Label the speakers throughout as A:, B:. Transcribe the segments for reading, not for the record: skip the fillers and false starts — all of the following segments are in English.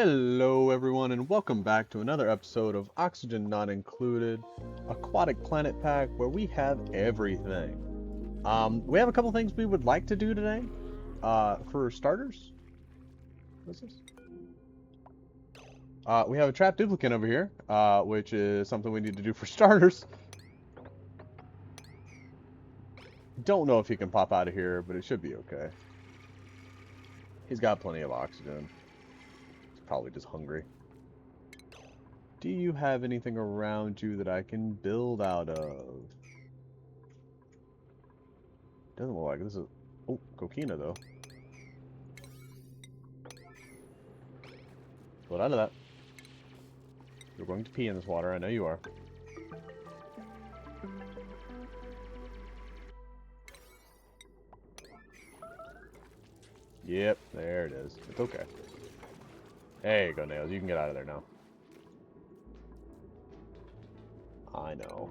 A: Hello, everyone, and welcome back to another episode of Oxygen Not Included, Aquatic Planet Pack, where we have everything. We have a couple things we would like to do today. For starters, what's this? We have a trapped duplicate over here, which is something we need to do for starters. Don't know if he can pop out of here, but it should be okay. He's got plenty of oxygen. He's probably just hungry. Do you have anything around you that I can build out of? Doesn't look like this is... Oh, coquina, though. Float out of that. You're going to pee in this water. I know you are. Yep, there it is. It's okay. There you go, Nails. You can get out of there now. I know.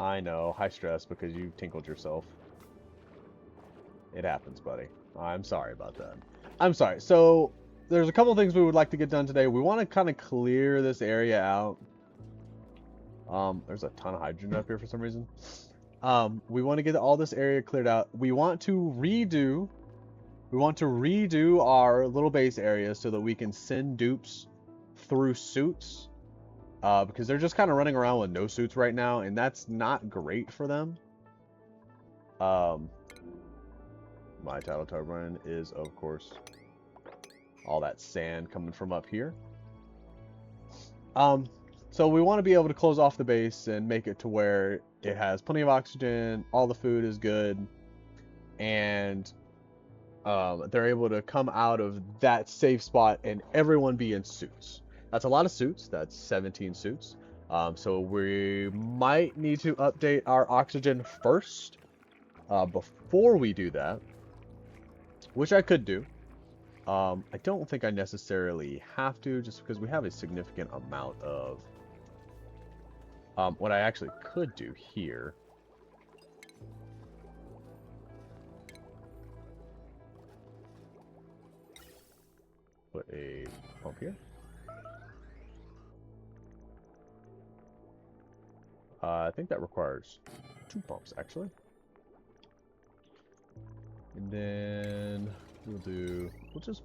A: I know. High stress because you tinkled yourself. It happens, buddy. I'm sorry about that. I'm sorry. So, there's a couple things we would like to get done today. We want to kind of clear this area out. There's a ton of hydrogen up here for some reason. We want to get all this area cleared out. We want to redo our little base area so that we can send dupes through suits. Because they're just kind of running around with no suits right now, and that's not great for them. My tidal turbine is, of course, all that sand coming from up here. So we want to be able to close off the base and make it to where it has plenty of oxygen, all the food is good, and they're able to come out of that safe spot and everyone be in suits. That's a lot of suits. That's 17 suits. So we might need to update our oxygen first before we do that, which I could do. I don't think I necessarily have to, just because we have a significant amount of... what I actually could do here... Put a pump here. I think that requires 2 pumps, actually. And then we'll just...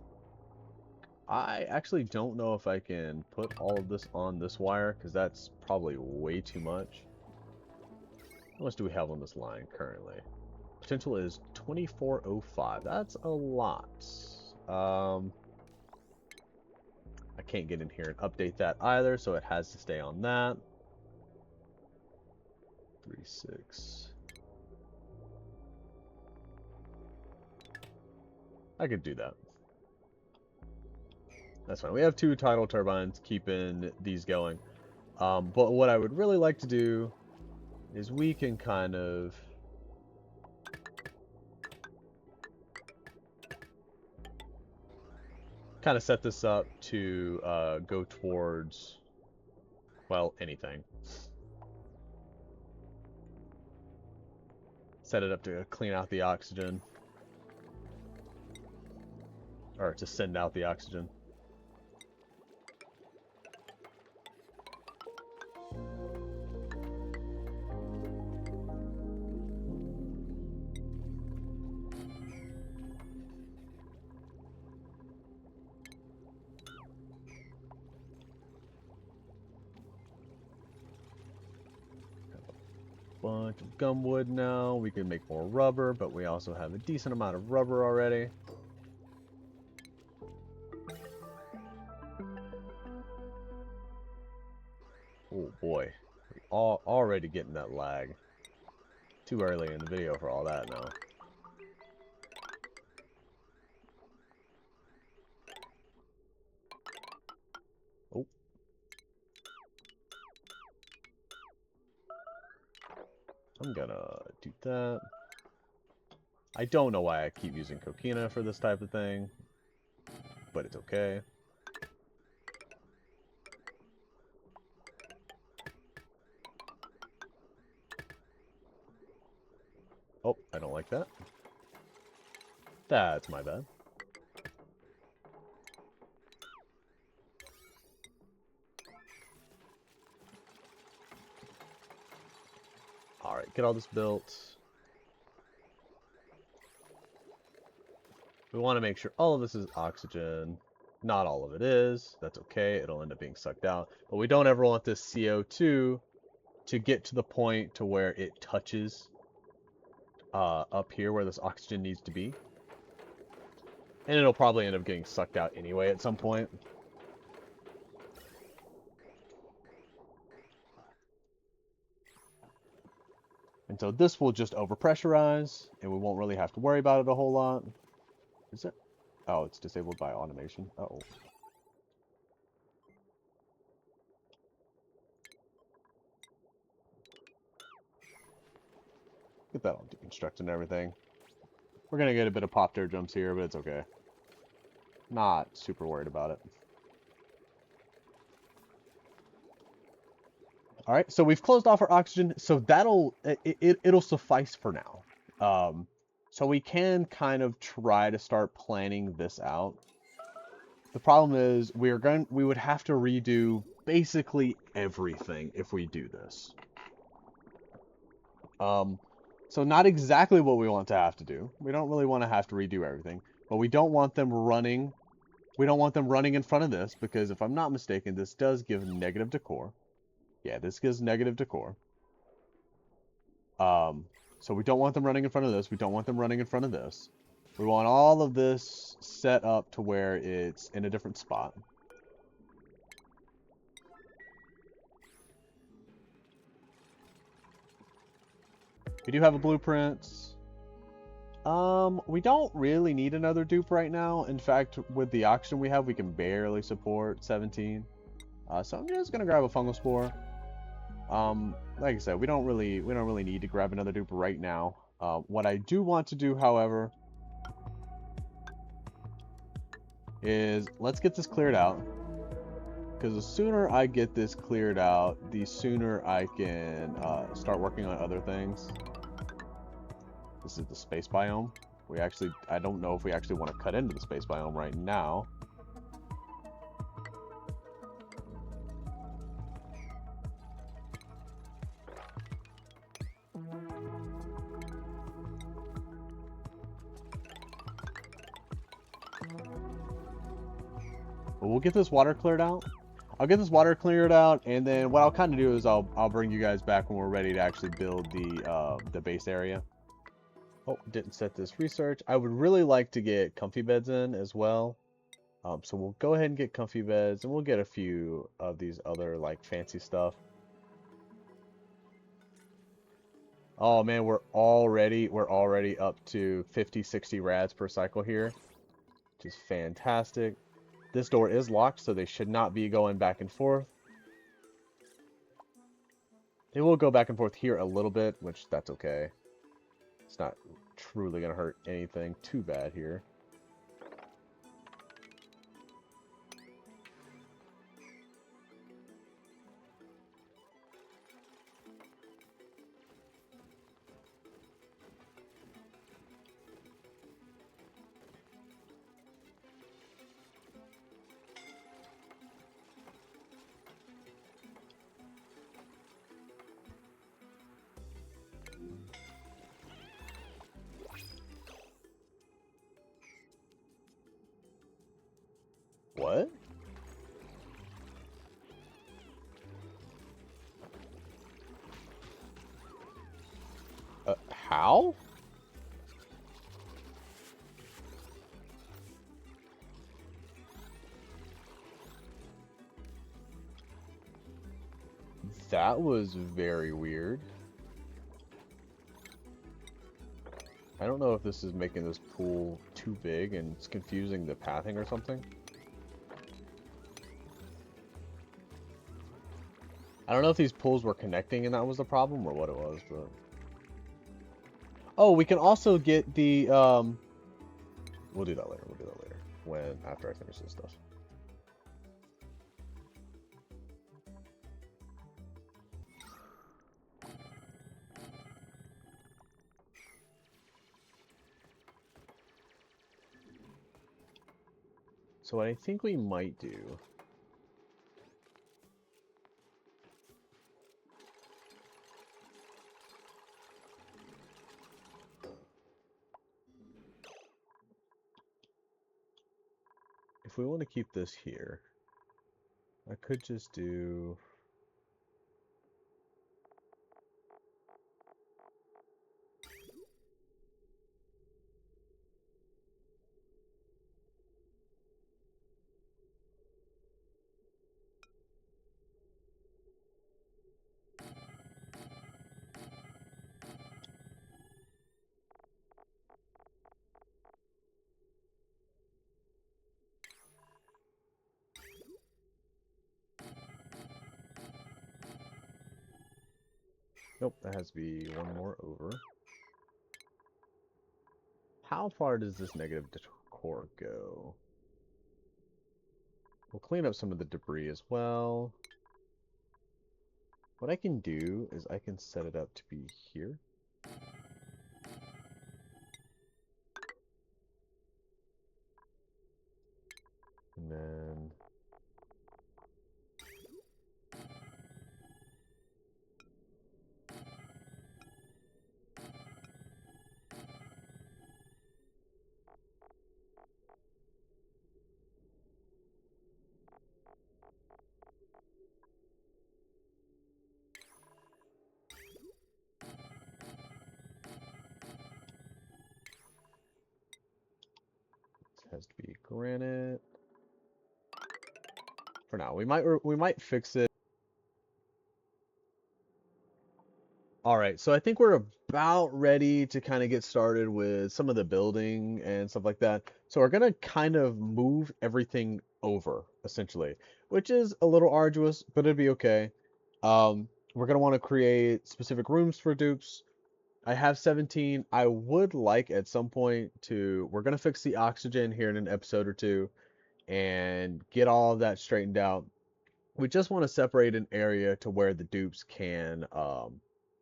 A: I actually don't know if I can put all of this on this wire, because that's probably way too much. How much do we have on this line currently? Potential is 2405. That's a lot. I can't get in here and update that either, so it has to stay on that. 36. I could do that. That's fine. We have 2 tidal turbines keeping these going. But what I would really like to do is we can kind of... set this up to go towards, well, anything. Set it up to clean out the oxygen. Or to send out the oxygen. Bunch of gumwood now. We can make more rubber, but we also have a decent amount of rubber already. Oh boy, already getting that lag. Too early in the video for all that now. Oh. I'm gonna do that. I don't know why I keep using coquina for this type of thing, but it's okay. Oh, I don't like that. That's my bad. get all this built. We want to make sure all of this is oxygen. Not all of it is. That's okay. It'll end up being sucked out. But we don't ever want this CO2 to get to the point to where it touches up here where this oxygen needs to be. And it'll probably end up getting sucked out anyway at some point. And so this will just overpressurize, and we won't really have to worry about it a whole lot. Is it? Oh, it's disabled by automation. Uh-oh. Get that all deconstructed and everything. We're going to get a bit of popped air jumps here, but it's okay. Not super worried about it. All right, so we've closed off our oxygen, so it'll suffice for now. So we can kind of try to start planning this out. The problem is we would have to redo basically everything if we do this. So not exactly what we want to have to do. We don't really want to have to redo everything, but we don't want them running. We don't want them running in front of this because if I'm not mistaken, this does give negative decor. Yeah, this gives negative decor. So we don't want them running in front of this. We don't want them running in front of this. We want all of this set up to where it's in a different spot. We do have a blueprint. We don't really need another dupe right now. In fact, with the oxygen we have, we can barely support 17. So I'm just gonna grab a fungal spore. Like I said, we don't really need to grab another dupe right now. What I do want to do, however, is let's get this cleared out. Because the sooner I get this cleared out, the sooner I can start working on other things. This is the space biome. I don't know if we actually want to cut into the space biome right now. But we'll get this water cleared out. I'll get this water cleared out, and then what I'll kind of do is I'll bring you guys back when we're ready to actually build the base area. Oh, didn't set this research. I would really like to get comfy beds in as well. So we'll go ahead and get comfy beds, and we'll get a few of these other like fancy stuff. Oh man, we're already up to 50-60 rads per cycle here, which is fantastic. This door is locked, so they should not be going back and forth. They will go back and forth here a little bit, which that's okay. It's not truly going to hurt anything too bad here. What? How? That was very weird. I don't know if this is making this pool too big and it's confusing the pathing or something. I don't know if these pools were connecting and that was the problem or what it was, but... Oh, we can also get the, We'll do that later, after I finish this stuff. So what I think we might do... if we want to keep this here, I could just do... Nope, that has to be one more over. How far does this negative decor go? We'll clean up some of the debris as well. What I can do is I can set it up to be here. And then... This has to be granite. For now, we might fix it. All right, so I think we're about ready to kind of get started with some of the building and stuff like that. So we're gonna kind of move everything over, essentially, which is a little arduous, but it'd be okay. We're gonna want to create specific rooms for dupes. I have 17. I would like at some point to, we're gonna fix the oxygen here in an episode or two and get all of that straightened out. We just want to separate an area to where the dupes can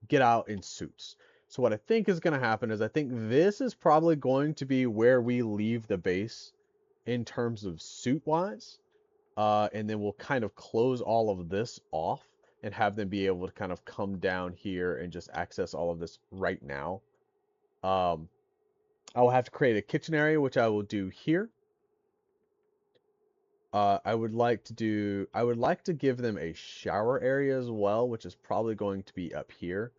A: get out in suits. So what I think is going to happen is I think this is probably going to be where we leave the base in terms of suit wise. And then we'll kind of close all of this off and have them be able to kind of come down here and just access all of this right now. I will have to create a kitchen area, which I will do here. I would like to give them a shower area as well, which is probably going to be up here.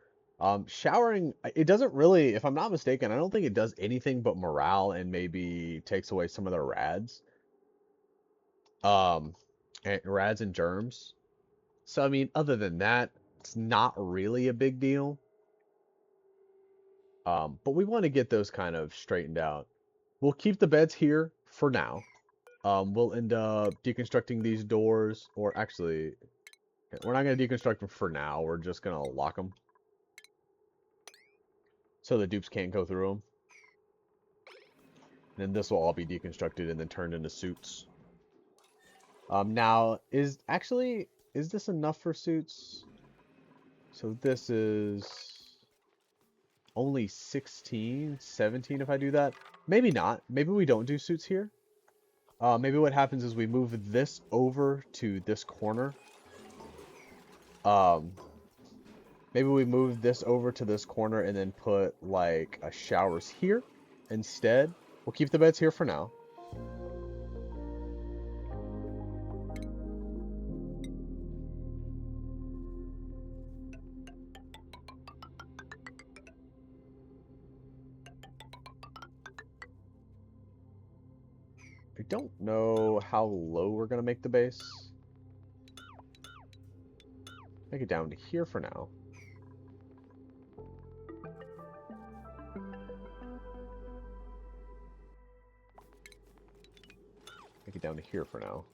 A: Showering, it doesn't really, if I'm not mistaken, I don't think it does anything but morale and maybe takes away some of the rads. And rads and germs. So, I mean, other than that, it's not really a big deal. But we want to get those kind of straightened out. We'll keep the beds here for now. We'll end up deconstructing these doors, or actually, we're not going to deconstruct them for now. We're just going to lock them so the dupes can't go through them. And then this will all be deconstructed and then turned into suits. Now, is this enough for suits? So this is only 16, 17 if I do that. Maybe not. Maybe we don't do suits here. Maybe what happens is we move this over to this corner. Maybe we move this over to this corner and then put like a showers here instead. We'll keep the beds here for now. I don't know how low we're going to make the base. Make it down to here for now. Make it down to here for now.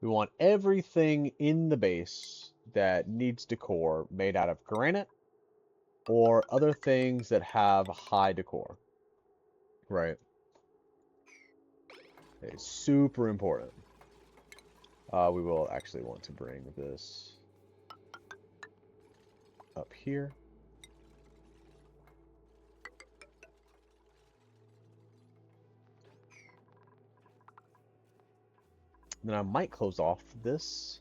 A: We want everything in the base that needs decor made out of granite or other things that have high decor. Right. It's super important. We will actually want to bring this up here. Then I might close off this.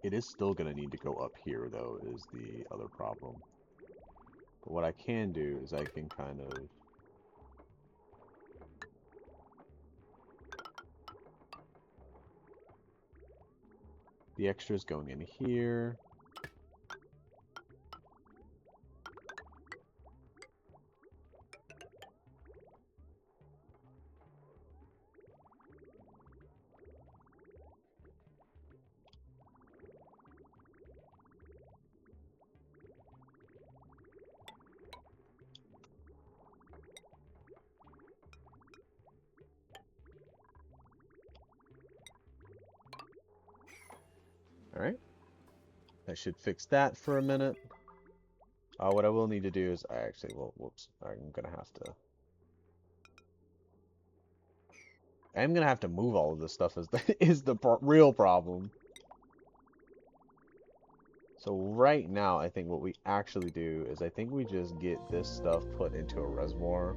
A: It is still going to need to go up here, though, is the other problem. But what I can do is I can kind of... The extra's going in here. Alright. That should fix that for a minute. What I will need to do is, I actually, well, whoops, I'm gonna have to... I'm gonna have to move all of this stuff is the real problem. So right now, I think what we actually do is I think we just get this stuff put into a reservoir.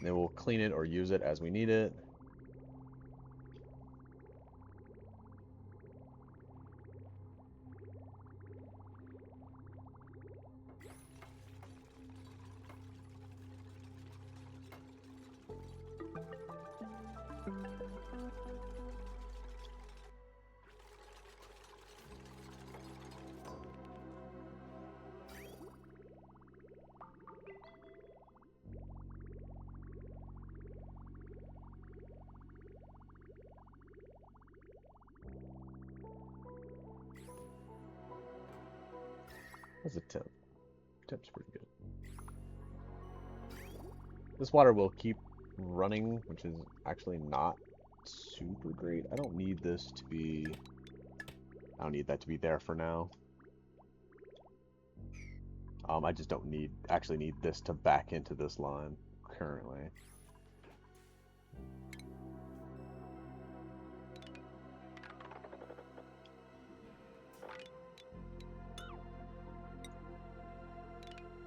A: Then we'll clean it or use it as we need it. That's a temp. Temp's pretty good. This water will keep running, which is actually not super great. I don't need this to be... I don't need that to be there for now. I just don't actually need this to back into this line currently.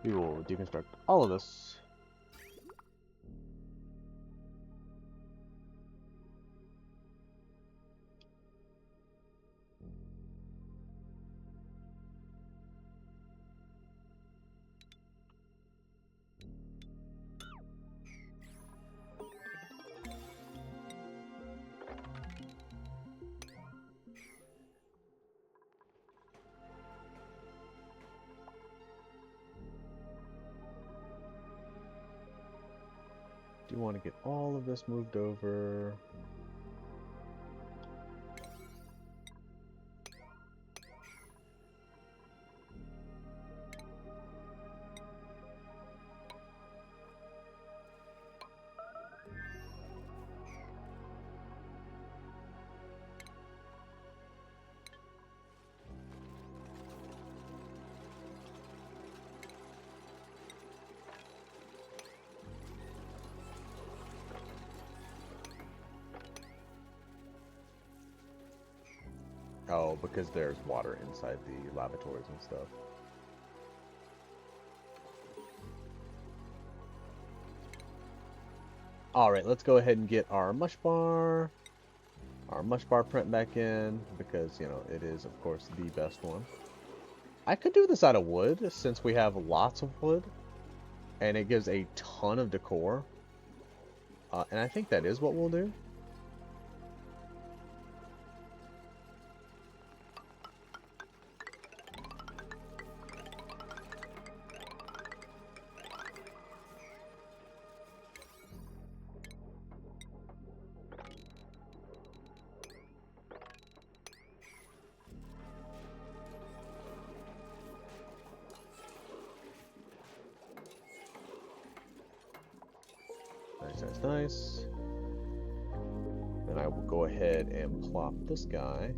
A: We will deconstruct all of this. Do you want to get all of this moved over? Oh, because there's water inside the lavatories and stuff. Alright, let's go ahead and get our mush bar print back in, because, you know, it is, of course, the best one. I could do this out of wood, since we have lots of wood, and it gives a ton of decor. And I think that is what we'll do. Nice, nice, nice. Then I will go ahead and plop this guy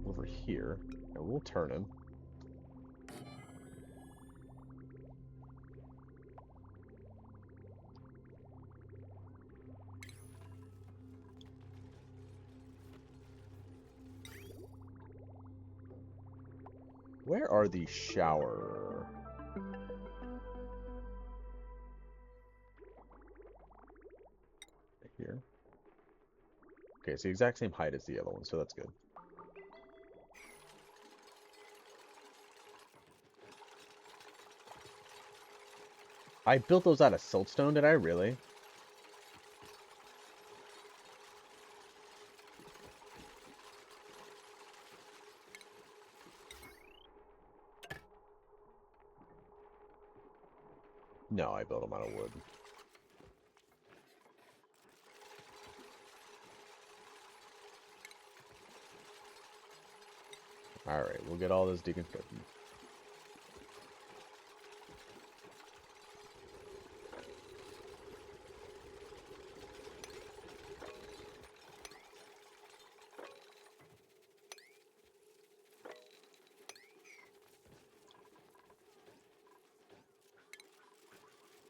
A: over here, and we'll turn him. Where are the shower? Okay, it's the exact same height as the yellow one, so that's good. I built those out of siltstone, did I really? No, I built them out of wood. Alright, we'll get all this deconstructed.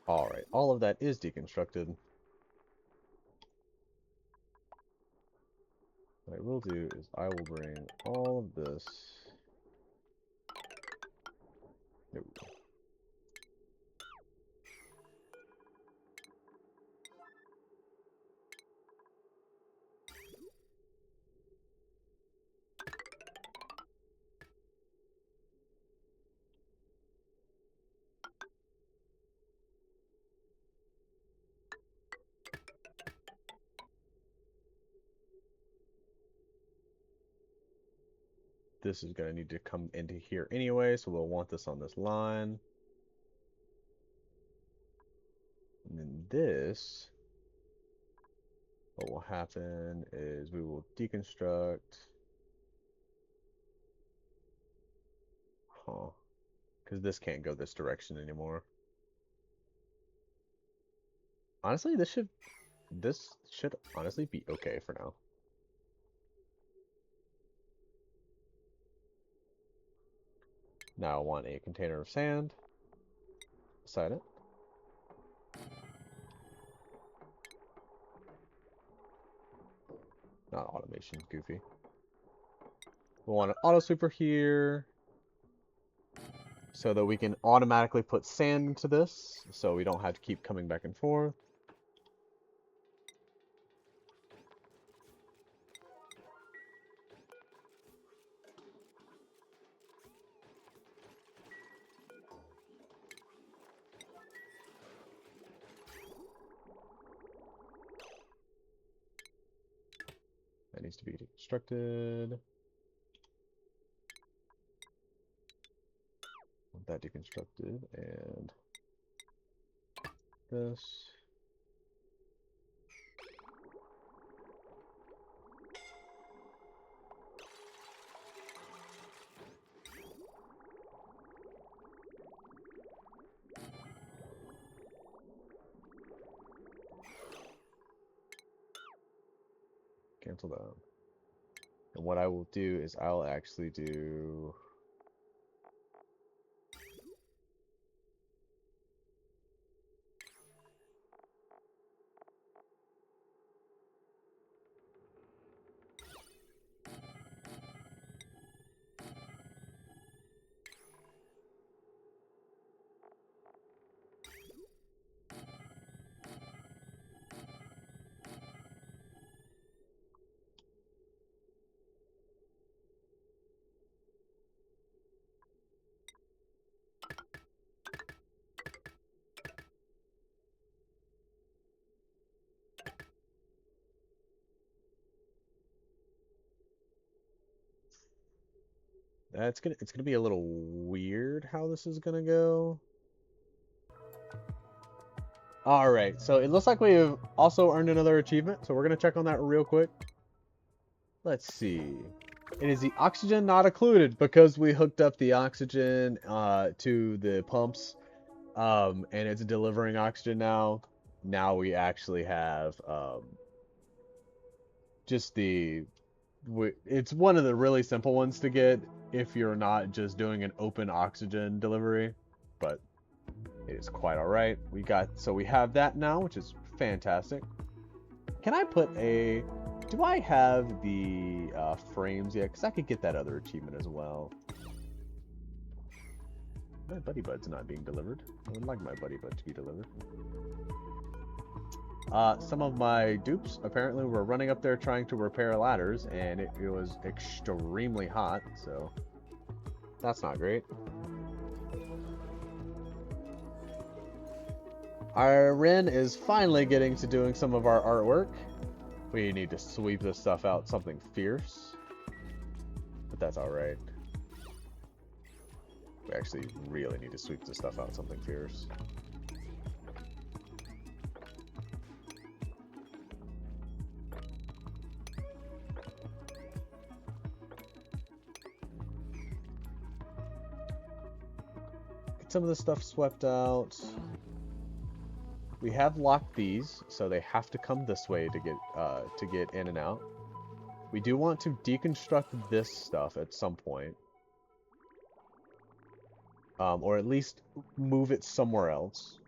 A: Alright, all of that is deconstructed. What I will do is I will bring all of this. There we go. This is going to need to come into here anyway, so we'll want this on this line. And then this, what will happen is we will deconstruct. Huh. Because this can't go this direction anymore. Honestly, this should honestly be okay for now. Now I want a container of sand beside it. Not automation, goofy. We'll want an auto sweeper here so that we can automatically put sand into this so we don't have to keep coming back and forth. That needs to be deconstructed. Want that deconstructed, and this. Cancel that. And what I will do is I'll actually do it's gonna be a little weird how this is gonna go. Alright, so it looks like we've also earned another achievement, so we're gonna check on that real quick. Let's see. It is the oxygen not included because we hooked up the oxygen to the pumps, and it's delivering oxygen now. Now we actually have just it's one of the really simple ones to get if you're not just doing an open oxygen delivery, but it is quite all right. So we have that now, which is fantastic. Can I put do I have the frames yet? Because I could get that other achievement as well. My buddy bud's not being delivered. I would like my buddy bud to be delivered. Some of my dupes apparently were running up there trying to repair ladders, and it was extremely hot, so that's not great. Our Ren is finally getting to doing some of our artwork. We need to sweep this stuff out something fierce, but that's alright. We actually really need to sweep this stuff out something fierce. Get some of this stuff swept out. We have locked these, so they have to come this way to get in and out. We do want to deconstruct this stuff at some point. Or at least move it somewhere else.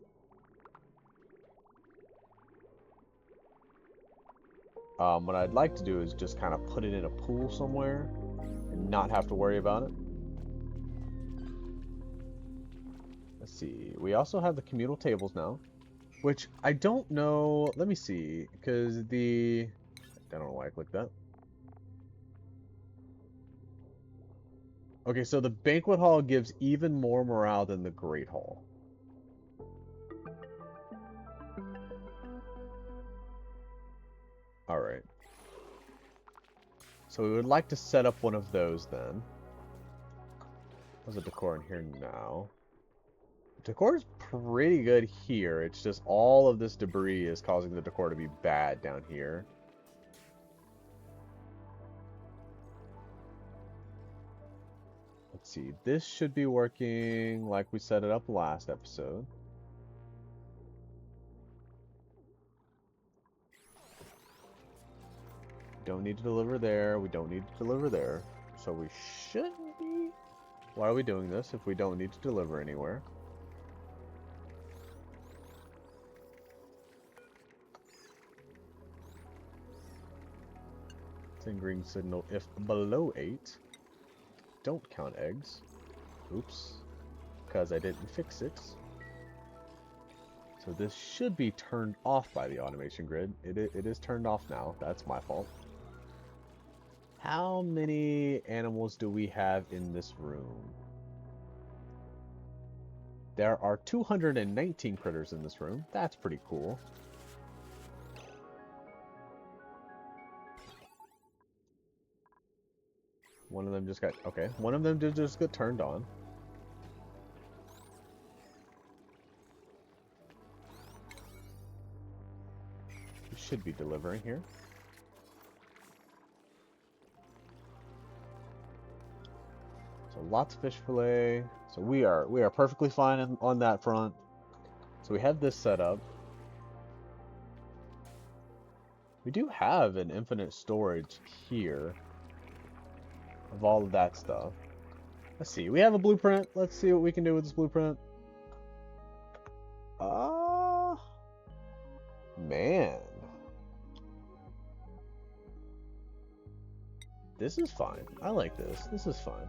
A: What I'd like to do is just kind of put it in a pool somewhere and not have to worry about it. Let's see. We also have the communal tables now, which I don't know. Let me see, because I don't know why I clicked that. Okay, so the banquet hall gives even more morale than the great hall. Alright. So we would like to set up one of those then. There's a decor in here now. Decor is pretty good here. It's just all of this debris is causing the decor to be bad down here. Let's see. This should be working like we set it up last episode. Don't need to deliver there. We don't need to deliver there. So we shouldn't be. Why are we doing this if we don't need to deliver anywhere? Green signal if below 8. Don't count eggs. Oops. Because I didn't fix it. So this should be turned off by the automation grid. It is turned off now. That's my fault. How many animals do we have in this room? There are 219 critters in this room. That's pretty cool. One of them just got, okay, one of them did just get turned on. We should be delivering here. So lots of fish fillet. So we are perfectly fine on that front. So we have this set up. We do have an infinite storage here of all of that stuff. Let's see. We have a blueprint. Let's see what we can do with this blueprint. Man. This is fine. I like this. This is fine.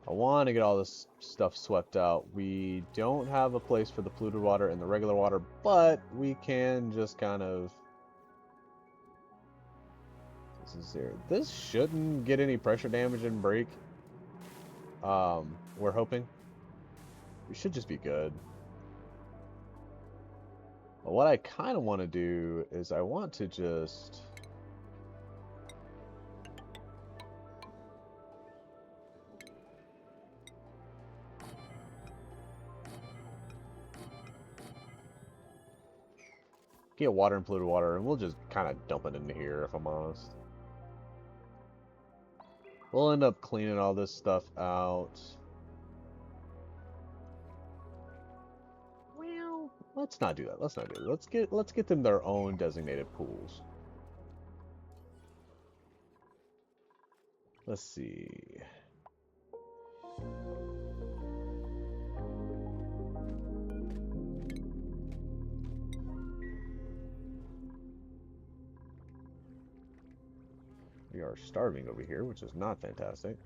A: I want to get all this stuff swept out. We don't have a place for the polluted water and the regular water, but we can just kind of... This is here. This shouldn't get any pressure damage and break. We're hoping. We should just be good. But what I kind of want to do is I want to just... get water and polluted water, and we'll just kind of dump it into here, if I'm honest. We'll end up cleaning all this stuff out. Well, let's not do that. Let's not do that. Let's get them their own designated pools. Let's see. We are starving over here, which is not fantastic.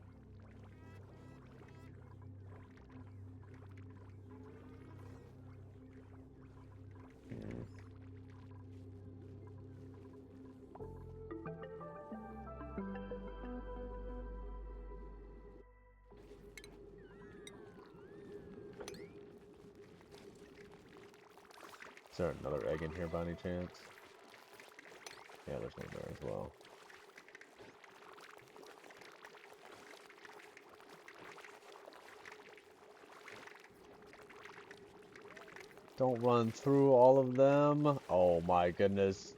A: Is there another egg in here by any chance? Yeah, there's one there as well. Don't run through all of them. Oh my goodness.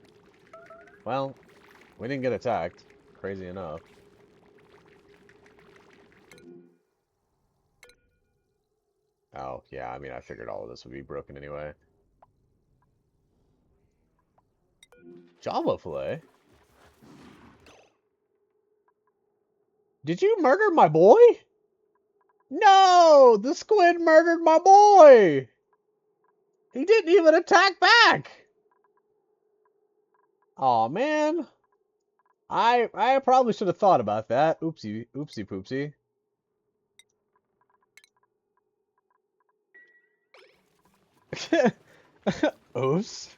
A: Well, we didn't get attacked. Crazy enough. Oh, yeah, I mean, I figured all of this would be broken anyway. Java fillet? Did you murder my boy? No! The squid murdered my boy! He didn't even attack back! Aw, man. I probably should have thought about that. Oopsie, oopsie poopsie. Oops.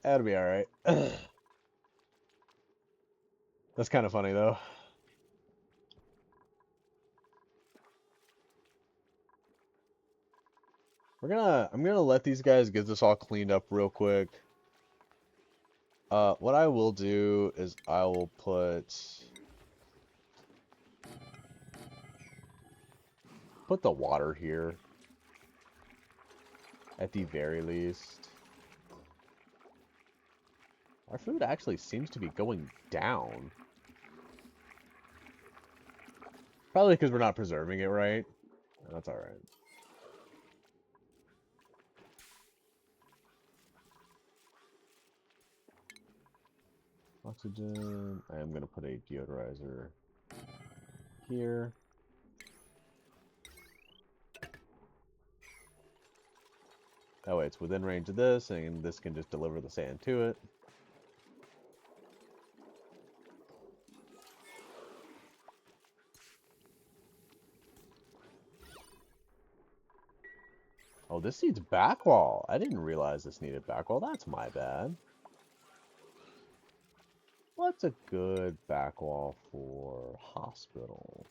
A: That'll be alright. That's kind of funny, though. I'm gonna let these guys get this all cleaned up real quick. What I will do is I will put the water here at the very least. Our food actually seems to be going down. Probably because we're not preserving it right. That's alright. Oxygen. I am going to put a deodorizer here. That way it's within range of this, and this can just deliver the sand to it. Oh, this needs back wall. I didn't realize this needed back wall. That's my bad. What's a good back wall for hospital?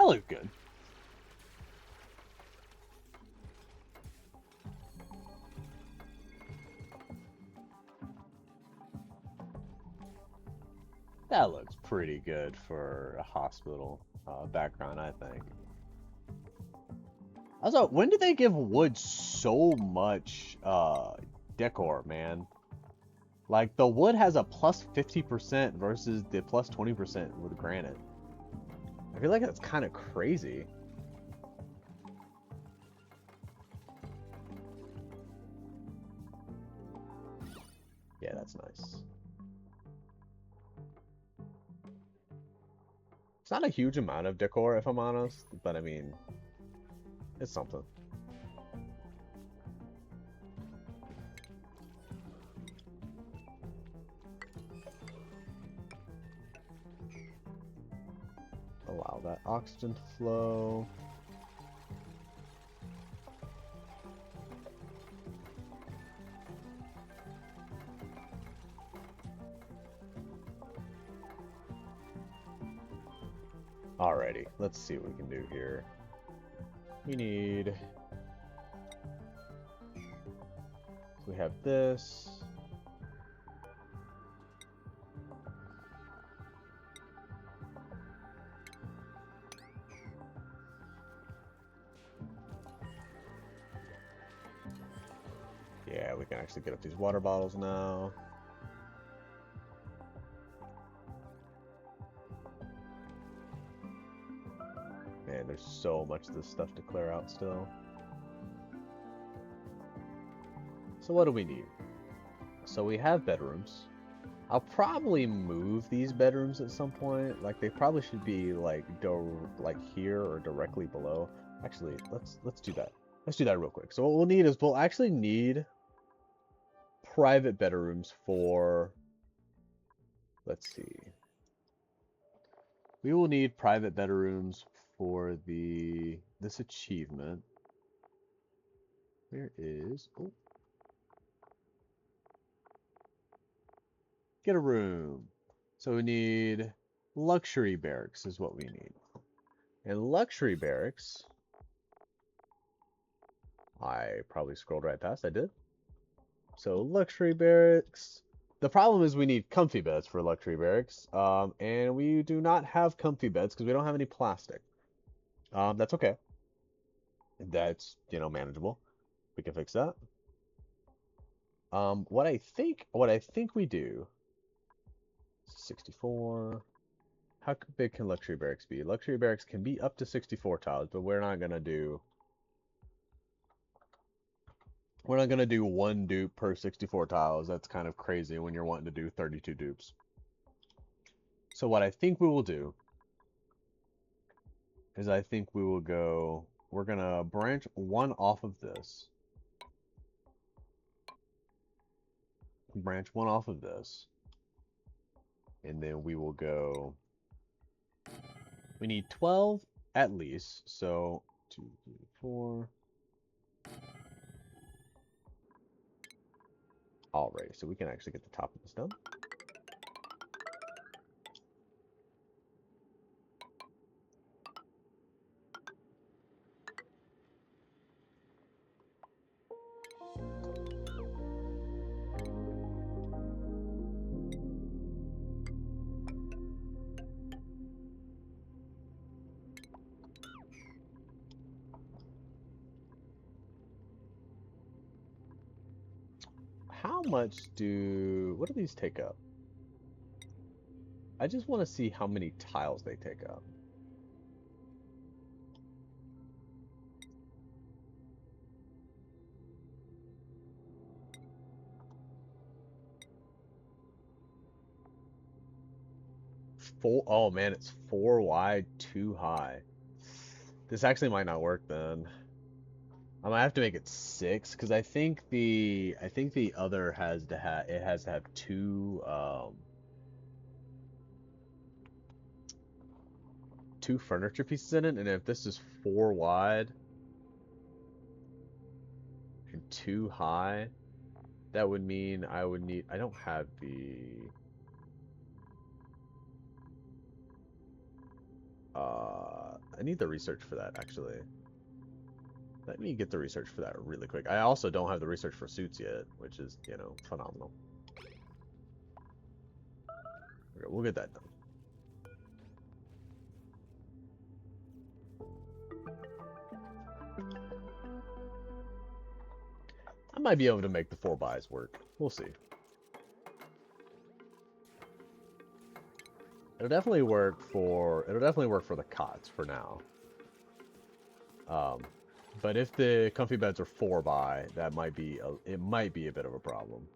A: That looked good. That looks pretty good for a hospital background, I think. Also, when did they give wood so much decor, man? Like, the wood has a plus 50% versus the plus 20% with granite. I feel like that's kind of crazy. Yeah, that's nice. It's not a huge amount of decor, if I'm honest, but I mean, it's something. allow that oxygen to flow. Alrighty, let's see what we can do here. We need... So we have this. Yeah, we can actually get up these water bottles now. Man, there's so much of this stuff to clear out still. So what do we need? So we have bedrooms. I'll probably move these bedrooms at some point. Like, they probably should be like here or directly below. Actually, let's do that. Let's do that real quick. So what we'll need is we'll actually need private bedrooms for, let's see. We will need private bedrooms for this achievement. Where is, oh. Get a room. So we need luxury barracks is what we need. And luxury barracks, I probably scrolled right past, I did. So luxury barracks. The problem is we need comfy beds for luxury barracks. And we do not have comfy beds because we don't have any plastic. That's okay. That's, manageable. We can fix that. What I think we do, 64. How big can luxury barracks be? Luxury barracks can be up to 64 tiles, but we're not gonna do one dupe per 64 tiles. That's kind of crazy when you're wanting to do 32 dupes. So what I think we will do is we're gonna branch one off of this. Branch one off of this. And then we will go, we need 12 at least. So 2, 3, 4. Alright, so we can actually get the top of this done. How much what do these take up? I just want to see how many tiles they take up. Oh man, it's 4 wide, 2 high. This actually might not work then. I might have to make it 6 because I think the other has to have 2 2 furniture pieces in it, and if this is 4 wide and 2 high, that would mean I don't have I need the research for that actually. Let me get the research for that really quick. I also don't have the research for suits yet, which is, phenomenal. Okay, we'll get that done. I might be able to make the 4 buys work. We'll see. It'll definitely work for the cots for now. But if the comfy beds are 4 by, that might be it might be a bit of a problem.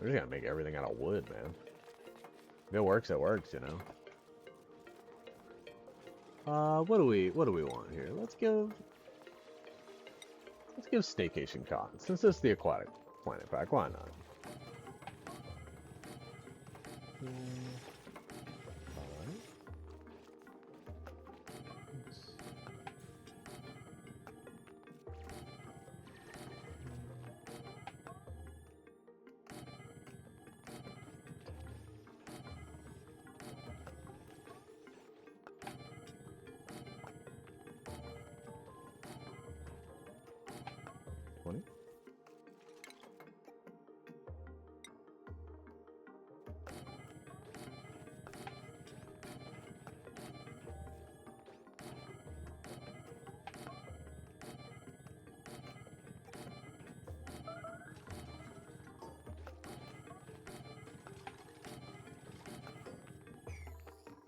A: We're just gonna make everything out of wood, man. If it works, it works, What do we want here? Let's give staycation cotton. Since this is the aquatic planet pack, why not? here. Alright.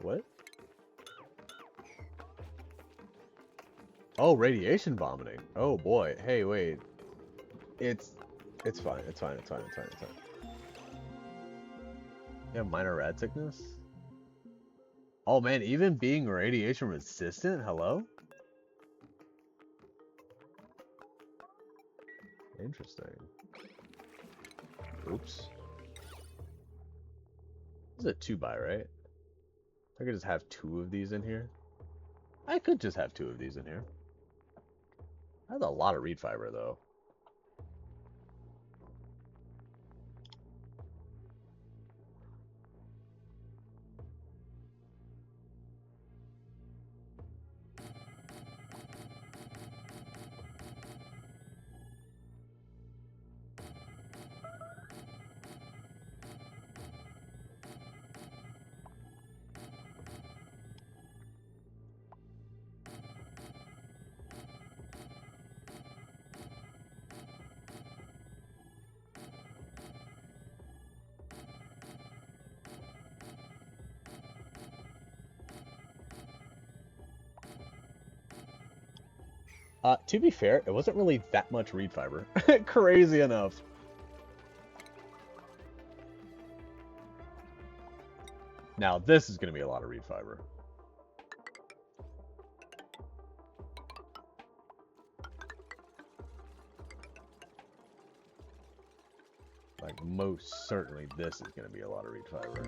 A: What? Oh, radiation vomiting. Oh boy. Hey, wait. It's fine. It's fine. It's fine. It's fine. It's fine. Yeah, minor rad sickness. Oh man, even being radiation resistant. Hello. Interesting. Oops. This is a 2-buy, right? I could just have 2 of these in here. I could just have 2 of these in here. That's a lot of reed fiber, though. To be fair, it wasn't really that much reed fiber. Crazy enough. Now, this is going to be a lot of reed fiber. Like, most certainly this is going to be a lot of reed fiber.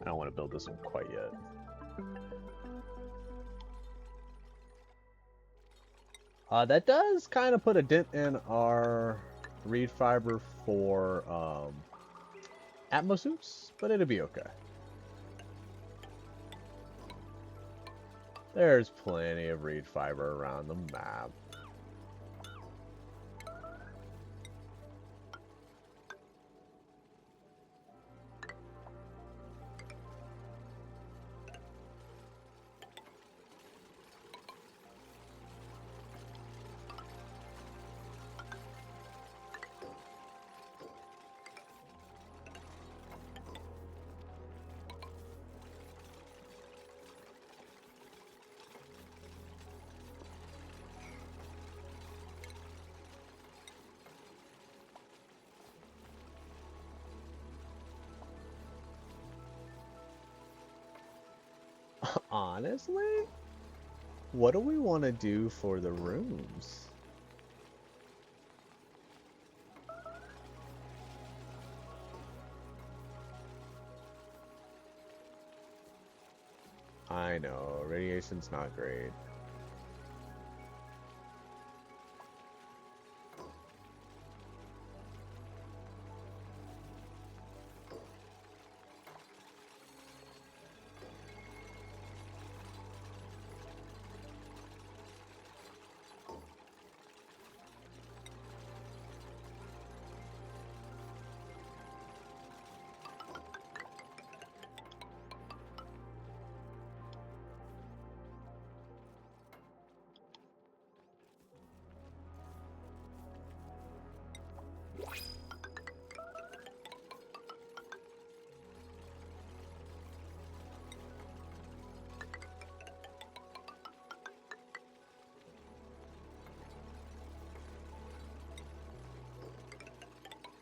A: I don't want to build this one quite yet. That does kind of put a dent in our reed fiber for Atmosuits, but it'll be okay. There's plenty of reed fiber around the map. Honestly, what do we want to do for the rooms? I know, radiation's not great.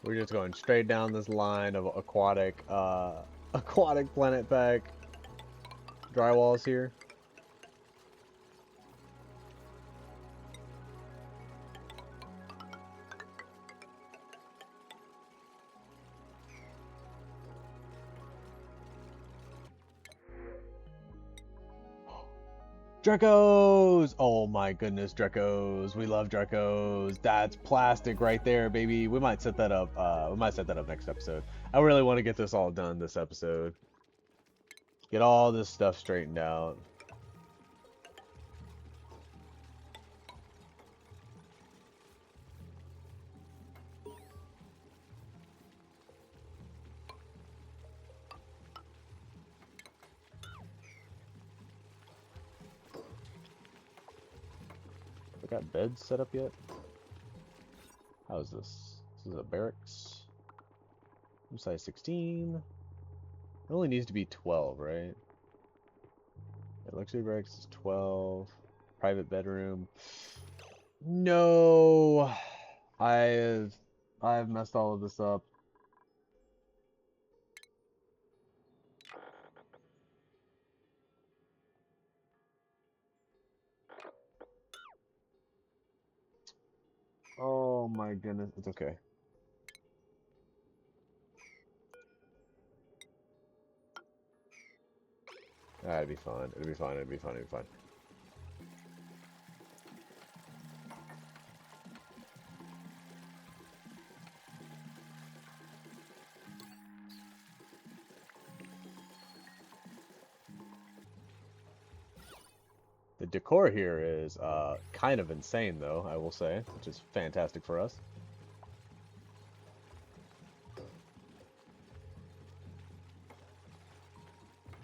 A: We're just going straight down this line of aquatic, aquatic planet pack drywalls here. Drecos! Oh my goodness, Drecos. We love Drecos. That's plastic right there, baby. We might set that up. We might set that up next episode. I really want to get this all done this episode. Get all this stuff straightened out. Got beds set up yet? How is this? This is a barracks. Size 16. It only needs to be 12, right? Yeah, luxury barracks is 12. Private bedroom. No, I've messed all of this up. Oh my goodness, it's okay. It'd be fine. It'd be fine. It'd be fine. It'd be fine. The decor here is kind of insane, though, I will say, which is fantastic for us.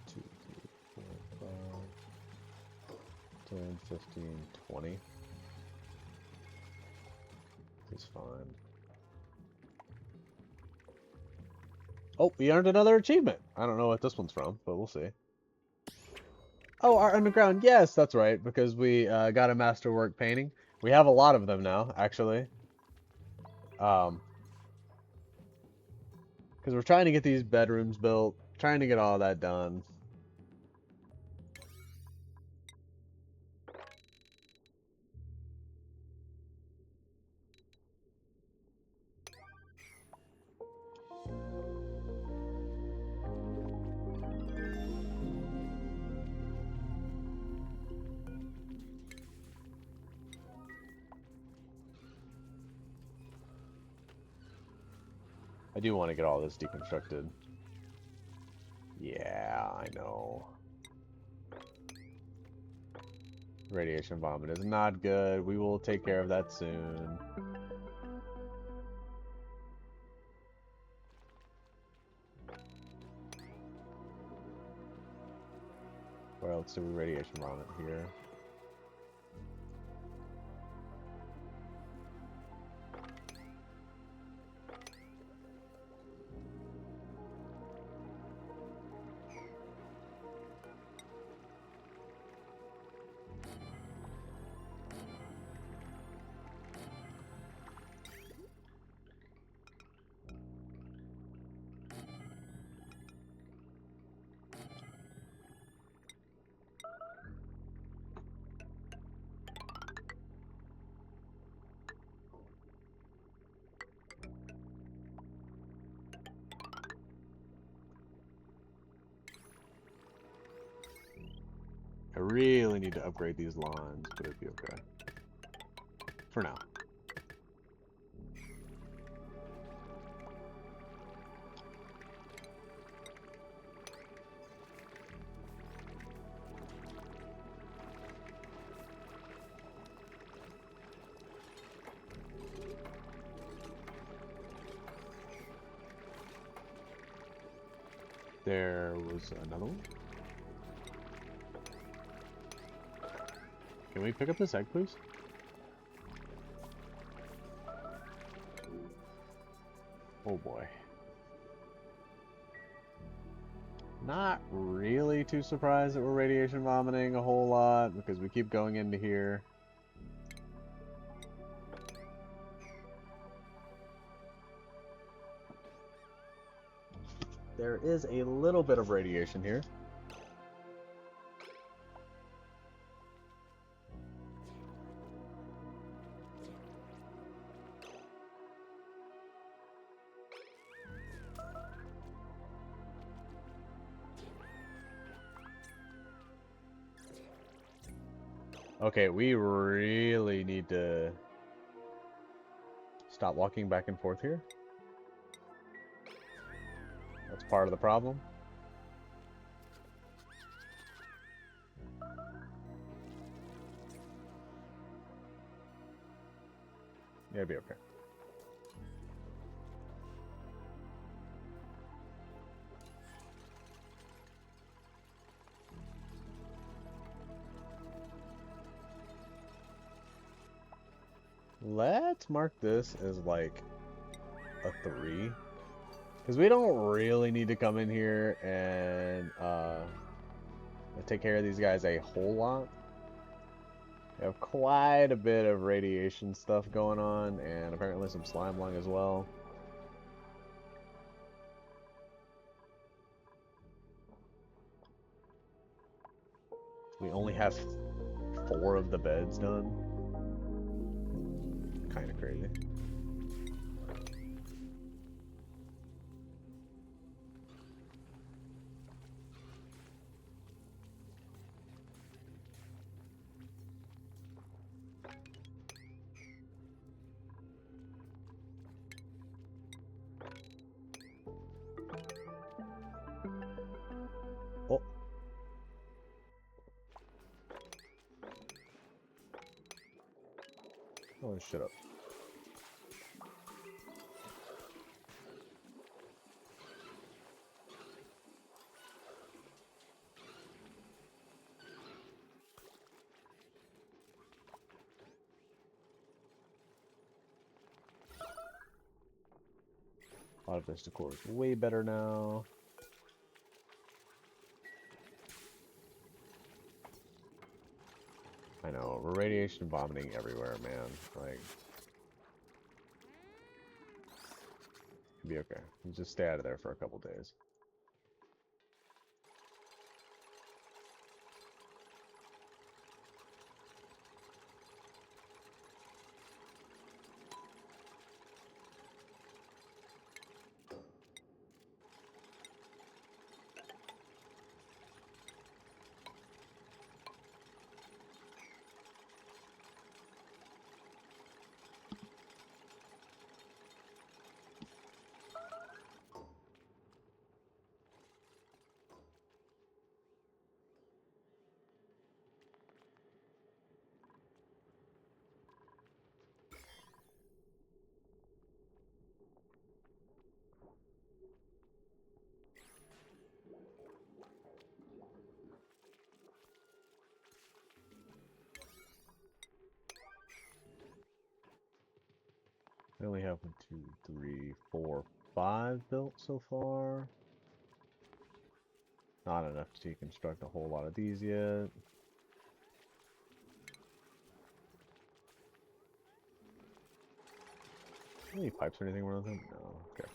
A: Two, 3, 4, 5, 10, 15, 20. It's fine. Oh, we earned another achievement. I don't know what this one's from, but we'll see. Oh, Art Underground. Yes, that's right, because we got a masterwork painting. We have a lot of them now, actually. Because we're trying to get these bedrooms built, trying to get all that done. I do want to get all this deconstructed. Yeah, I know. Radiation vomit is not good. We will take care of that soon. Where else do we radiation vomit here? I really need to upgrade these lines, but it'd be okay. For now. There was another one. Can we pick up this egg, please? Oh boy. Not really too surprised that we're radiation vomiting a whole lot because we keep going into here. there is a little bit of radiation here. Okay, we really need to stop walking back and forth here. That's part of the problem. Yeah, it'll be okay. Let's mark this as like a 3. Because we don't really need to come in here and take care of these guys a whole lot. We have quite a bit of radiation stuff going on, and apparently some slime lung as well. We only have 4 of the beds done. Kind of crazy. Oh. Oh, shut up. A lot of this decor is way better now. I know, we're radiation vomiting everywhere, man. Like, it'll be okay. You just stay out of there for a couple days. We only have 1, 2, 3, 4, 5 built so far. Not enough to deconstruct a whole lot of these yet. Any pipes or anything wrong with them? No. Okay.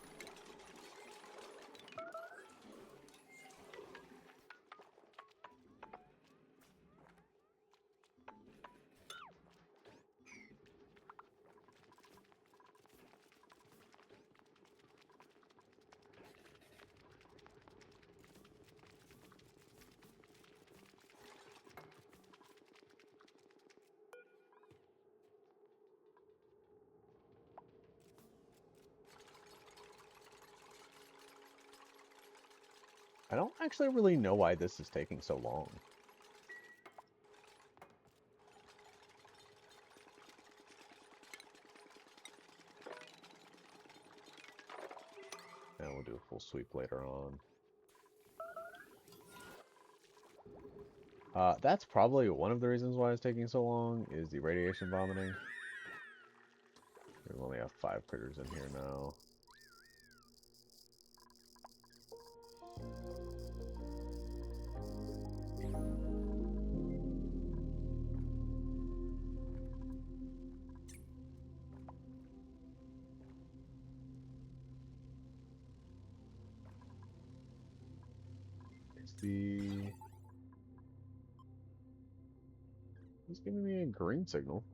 A: I don't actually really know why this is taking so long. And we'll do a full sweep later on. That's probably one of the reasons why it's taking so long, is the radiation vomiting. We only have 5 critters in here now. be... It's giving me a green signal.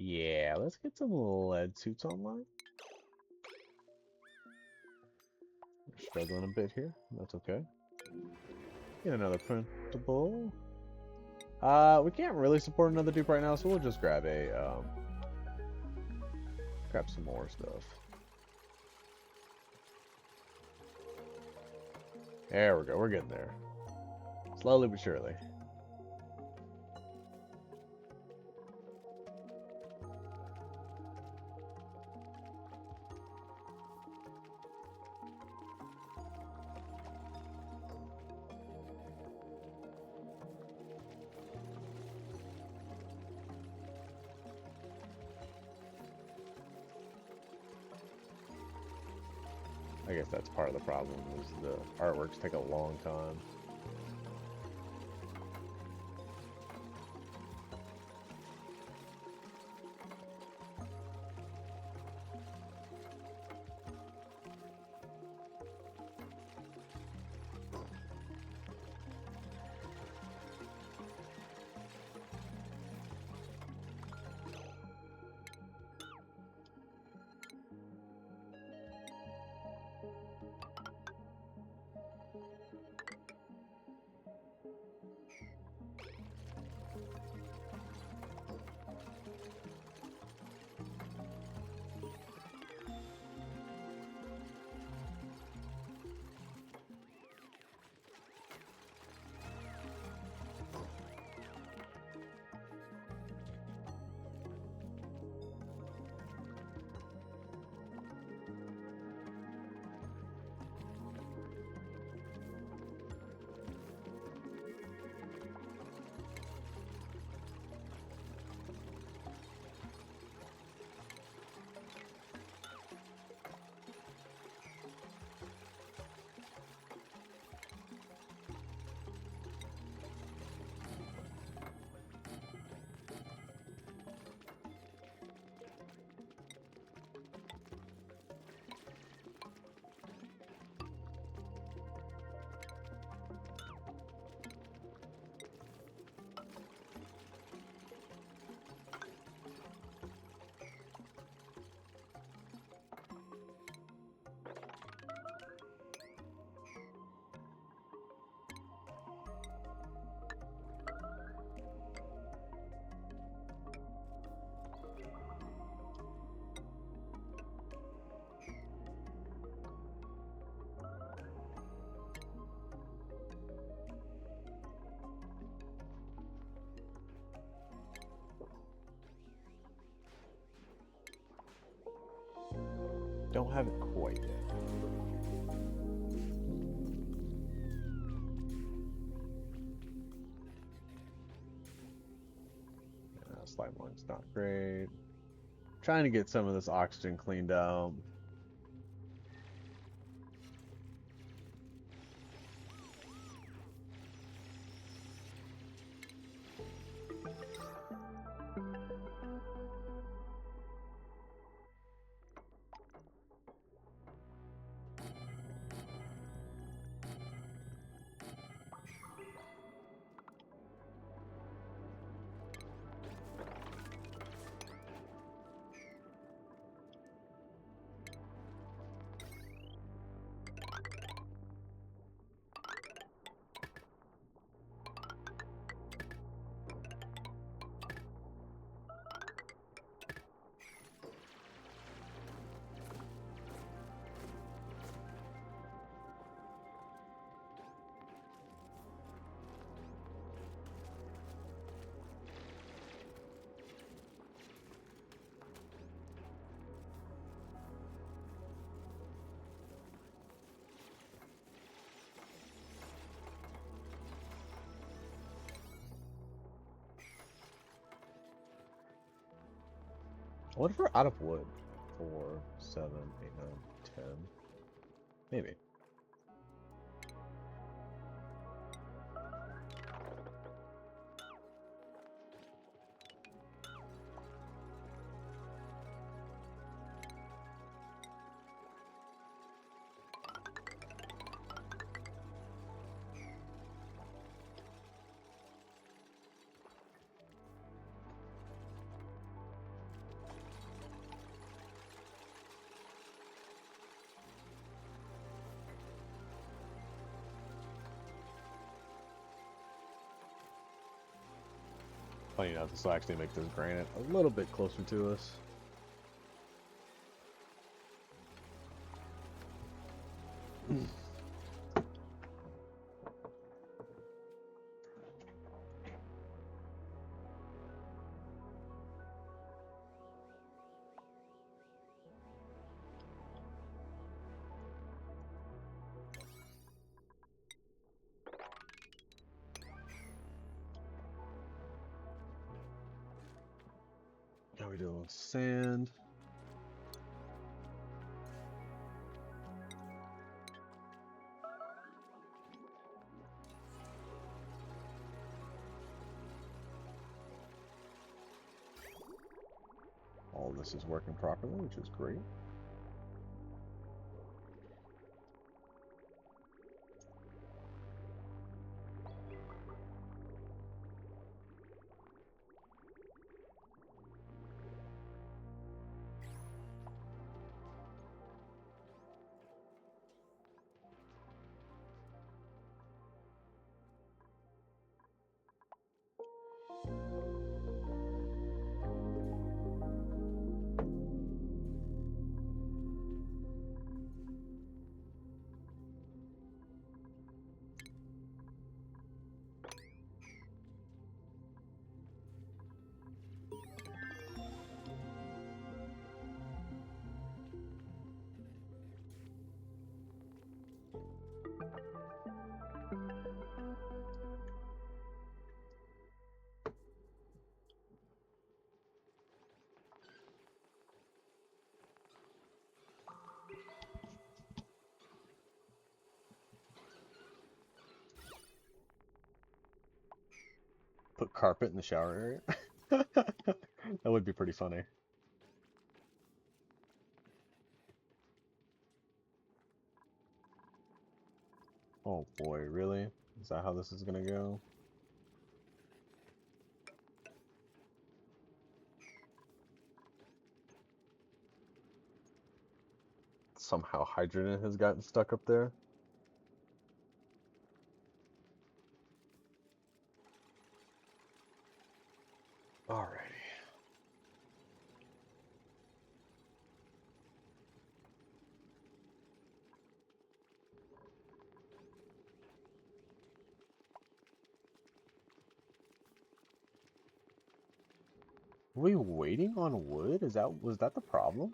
A: Yeah, let's get some lead suits online. We're struggling a bit here. That's okay. Get another printable. We can't really support another dupe right now, so we'll just grab grab some more stuff. There we go. We're getting there. Slowly but surely. I guess that's part of the problem, is the artworks take a long time. Don't have it quite yet. Slime line's not great. Trying to get some of this oxygen cleaned out. What if we're out of wood? 4, 7, 8, 9, 10. Maybe. Funny enough, this will actually make this granite a little bit closer to us. Now we do a little sand. All this is working properly, which is great. Put carpet in the shower area. That would be pretty funny. Oh boy, really? Is that how this is gonna go? Somehow hydrogen has gotten stuck up there. Alrighty. Were we waiting on wood? Was that the problem?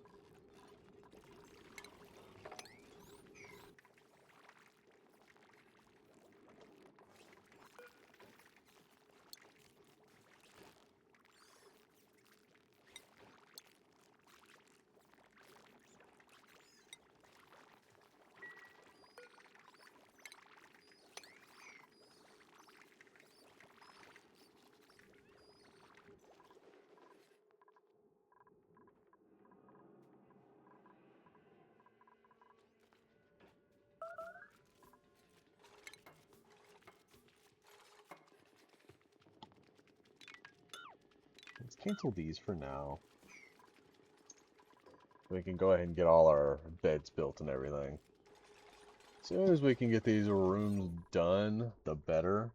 A: Let's cancel these for now. We can go ahead and get all our beds built and everything. As soon as we can get these rooms done, the better.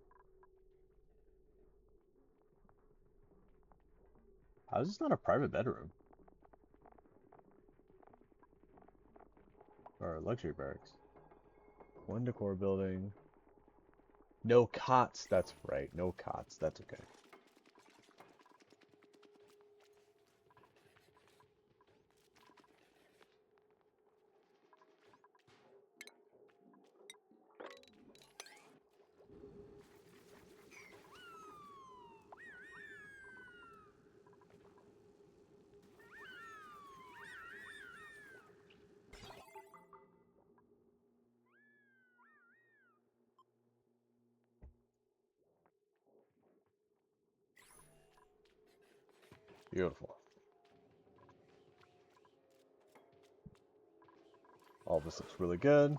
A: How is this not a private bedroom? Or a luxury barracks? One decor building. No cots, that's right. No cots, that's okay. Beautiful. All this looks really good.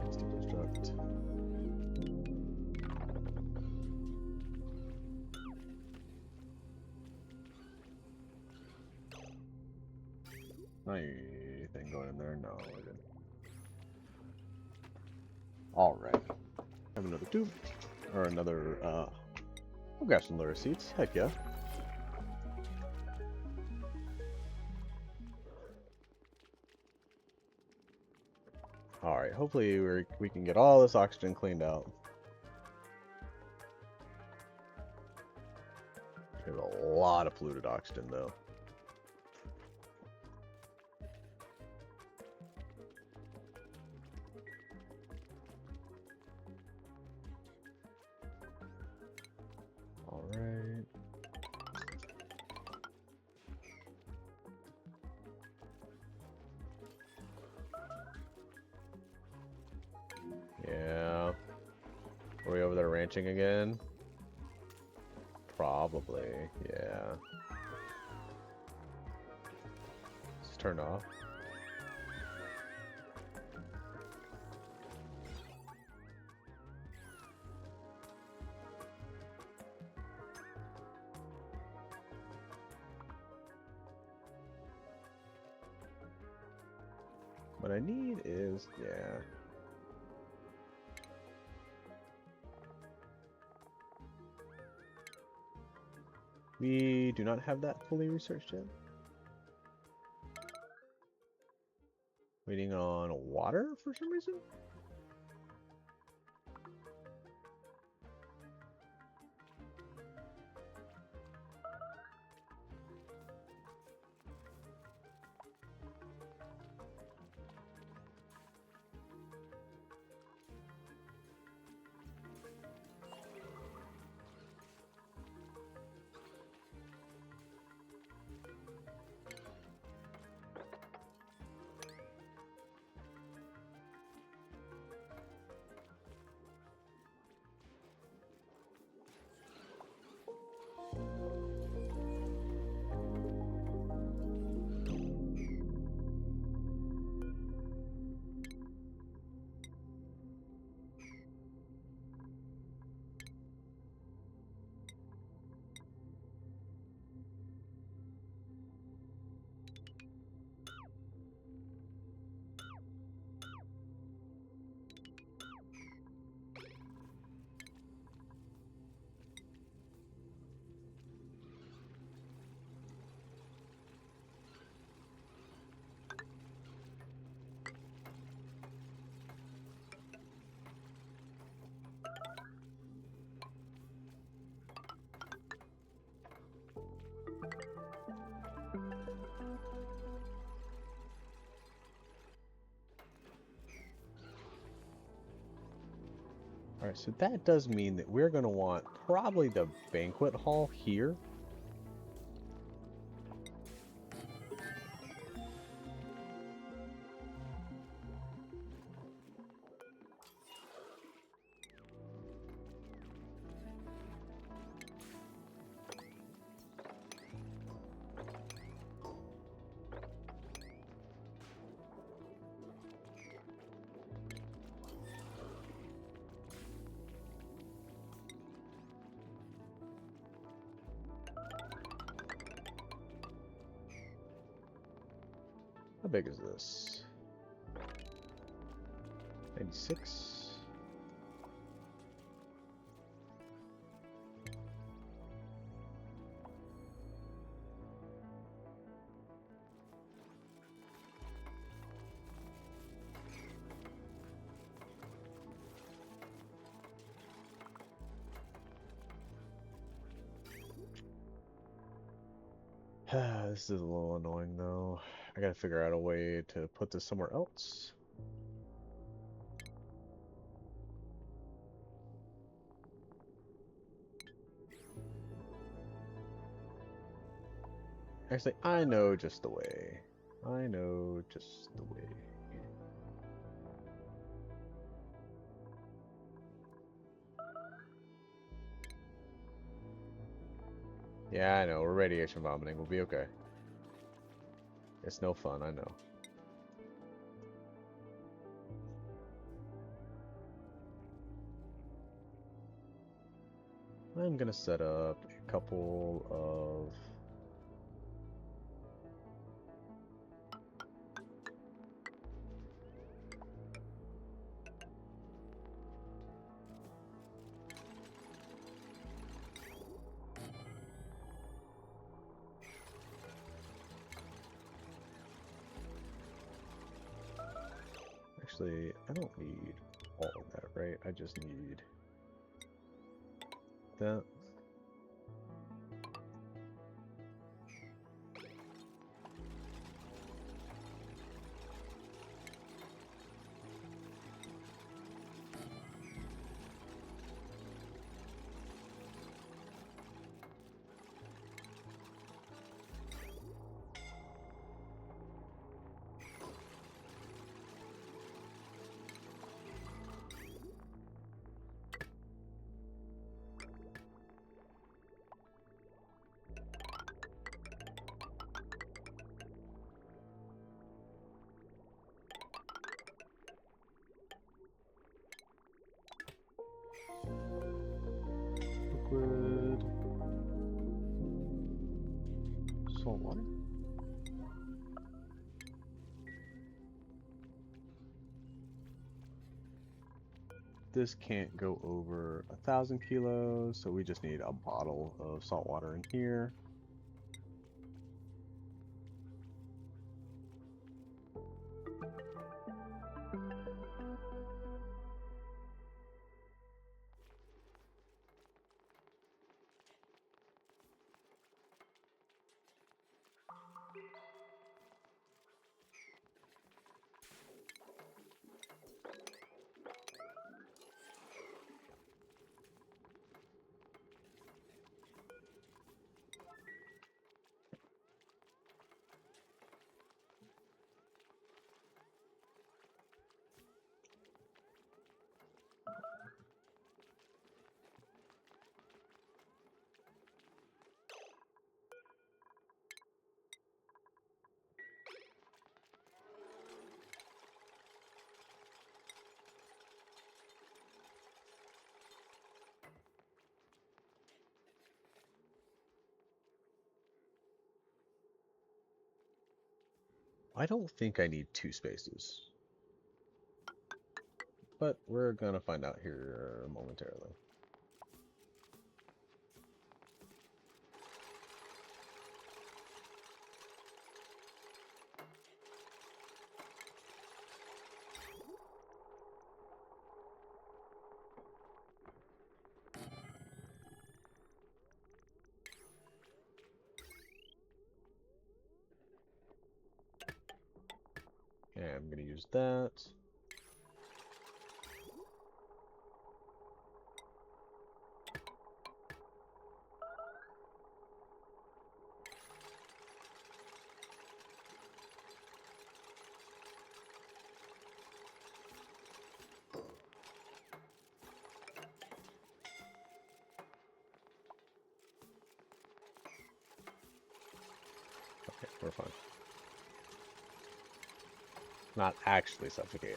A: Let's deconstruct. Anything going in there? No, I didn't. Alright. Have another tube. Or another, I've got some lower seats. Heck yeah. Alright, hopefully we can get all this oxygen cleaned out. There's a lot of polluted oxygen, though. Alright. Yeah. Are we over there ranching again? Probably, yeah. It's turned off. What I need is, yeah. We do not have that fully researched yet. Waiting on water for some reason? Alright, so that does mean that we're going to want probably the banquet hall here. How big is this? 96? This is a little annoying though. I gotta figure out a way to put this somewhere else. Actually, I know just the way. I know just the way. Yeah, I know. We're radiation vomiting. We'll be okay. It's no fun, I know. I'm gonna set up a couple of... Actually, I don't need all of that, right? I just need that. Liquid salt water. This can't go over 1,000 kilos, so we just need a bottle of salt water in here. I don't think I need 2 spaces, but we're gonna find out here momentarily. Okay, I'm gonna use that. Okay, we're fine. Not actually suffocating.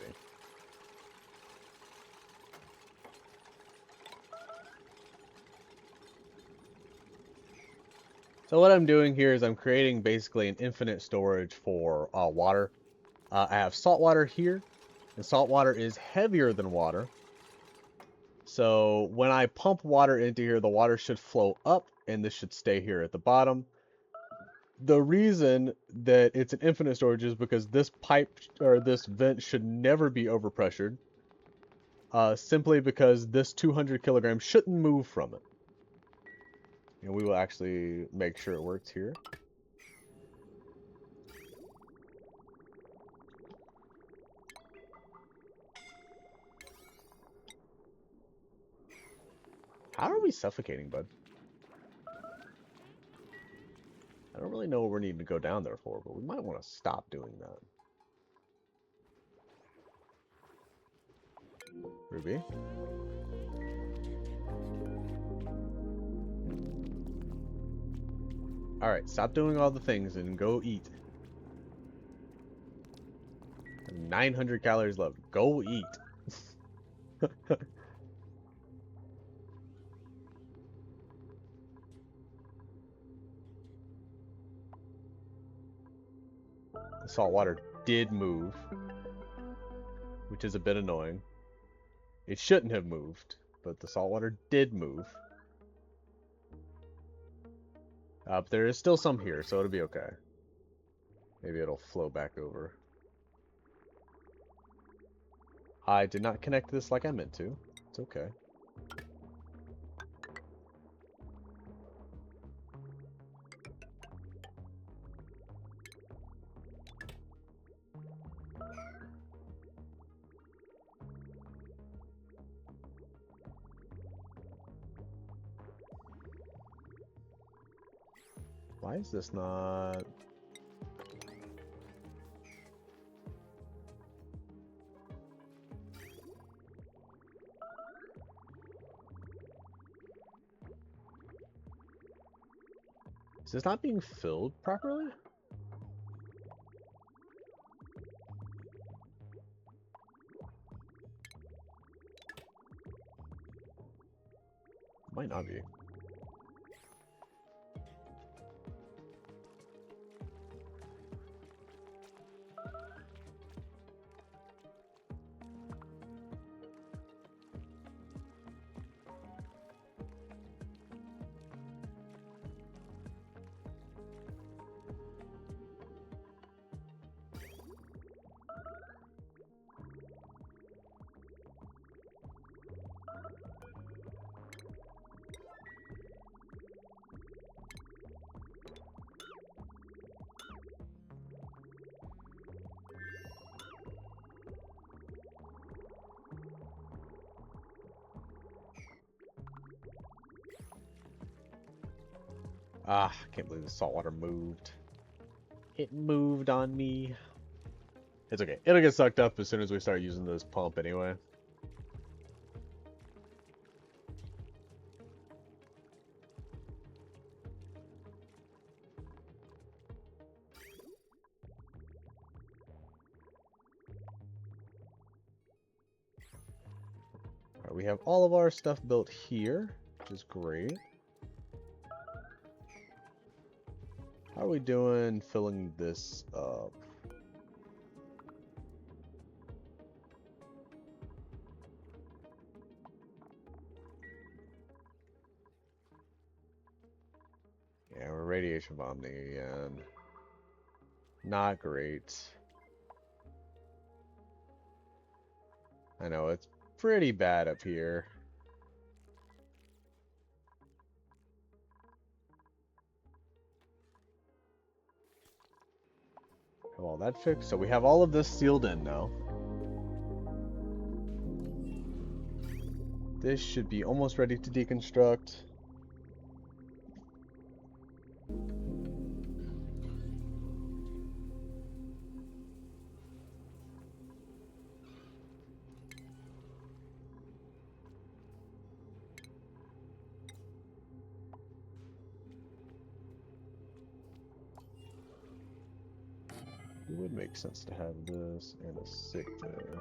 A: So what I'm doing here is I'm creating basically an infinite storage for water. I have salt water here, and salt water is heavier than water. So when I pump water into here, the water should flow up, and this should stay here at the bottom. The reason that it's an infinite storage is because this pipe or this vent should never be overpressured. Simply because this 200 kilograms shouldn't move from it. And we will actually make sure it works here. How are we suffocating, bud? I don't really know what we're needing to go down there for, but we might want to stop doing that. Ruby? Alright, stop doing all the things and go eat. 900 calories left. Go eat. The salt water did move, which is a bit annoying. It shouldn't have moved, but the salt water did move. But there is still some here, so it'll be okay. Maybe it'll flow back over. I did not connect this like I meant to. It's okay. Why is this not... Is this not being filled properly? Might not be. Ah, I can't believe the saltwater moved. It moved on me. It's okay. It'll get sucked up as soon as we start using this pump anyway. Alright, we have all of our stuff built here, which is great. How are we doing filling this up? Yeah, we're radiation bombing again. Not great. I know, it's pretty bad up here. Have all that fixed. So we have all of this sealed in now. This should be almost ready to deconstruct. It would make sense to have this and a sick there.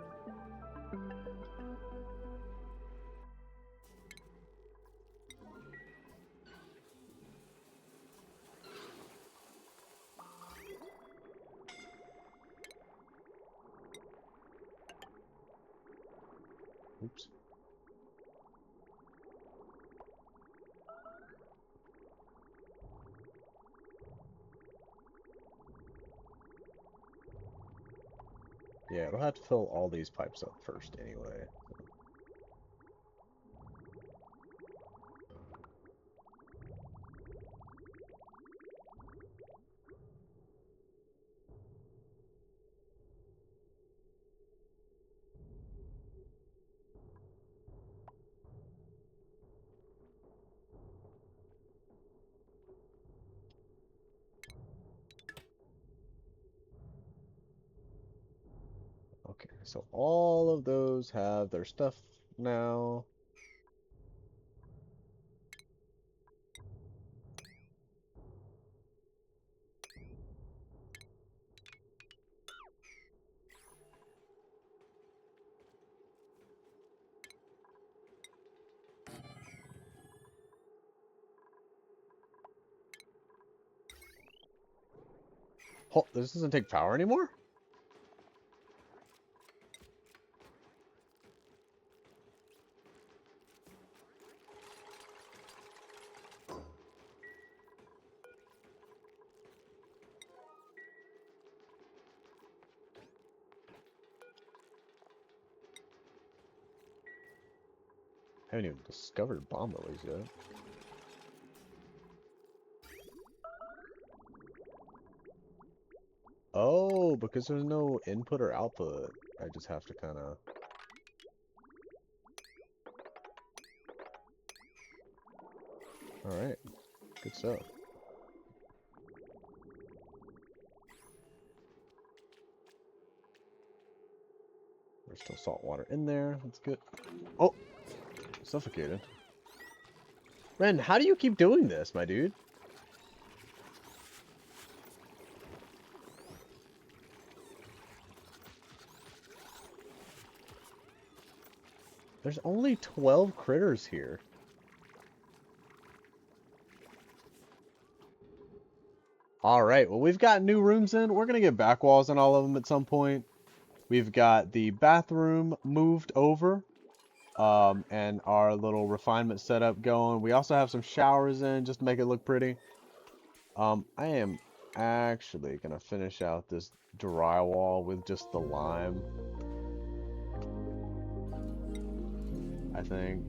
A: Oops. Yeah, it'll have to fill all these pipes up first anyway. Okay, so all of those have their stuff now. Oh, this doesn't take power anymore? I haven't even discovered bomb lilies yet. Oh, because there's no input or output. I just have to kind of... Alright, good stuff. There's still salt water in there. That's good. Oh! Suffocated. Ren, how do you keep doing this, my dude? There's only 12 critters here. Alright, well we've got new rooms in. We're going to get back walls on all of them at some point. We've got the bathroom moved over. And our little refinement setup going. We also have some showers in just to make it look pretty. I am actually going to finish out this drywall with just the lime. I think.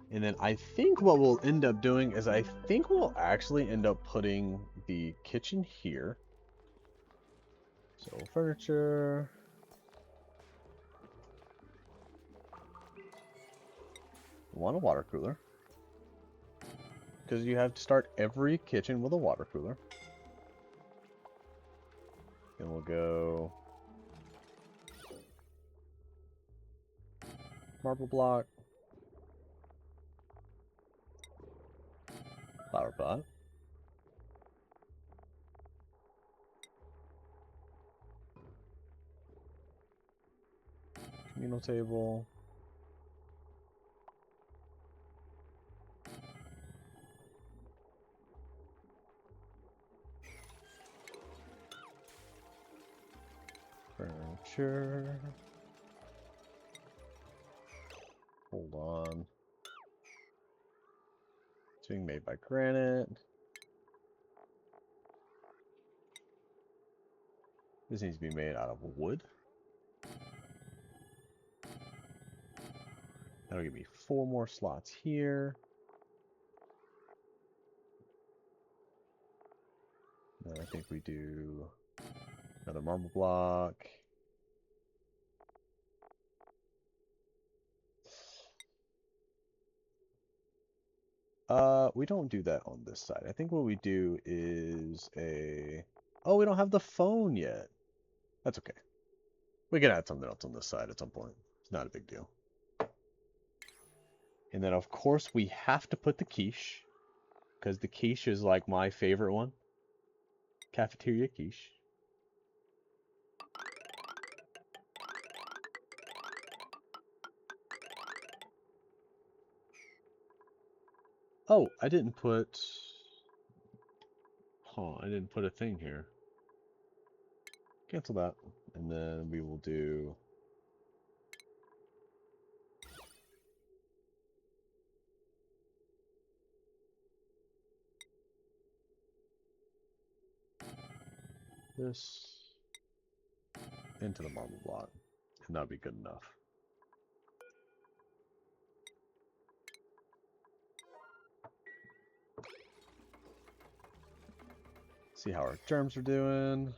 A: And then I think what we'll end up doing is I think we'll actually end up putting the kitchen here. So furniture. Want a water cooler. Because you have to start every kitchen with a water cooler. Then we'll go marble block. Flower pot. Communal table. Furniture. Hold on. It's being made by granite. This needs to be made out of wood. That'll give me 4 more slots here. Then I think we do another marble block. We don't do that on this side. I think what we do is a... Oh, we don't have the phone yet. That's okay. We can add something else on this side at some point. It's not a big deal. And then, of course, we have to put the quiche. Because the quiche is like my favorite one. Cafeteria quiche. Oh, I didn't put... Huh, I didn't put a thing here. Cancel that. And then we will do... this into the marble block. And that'll be good enough. See how our germs are doing.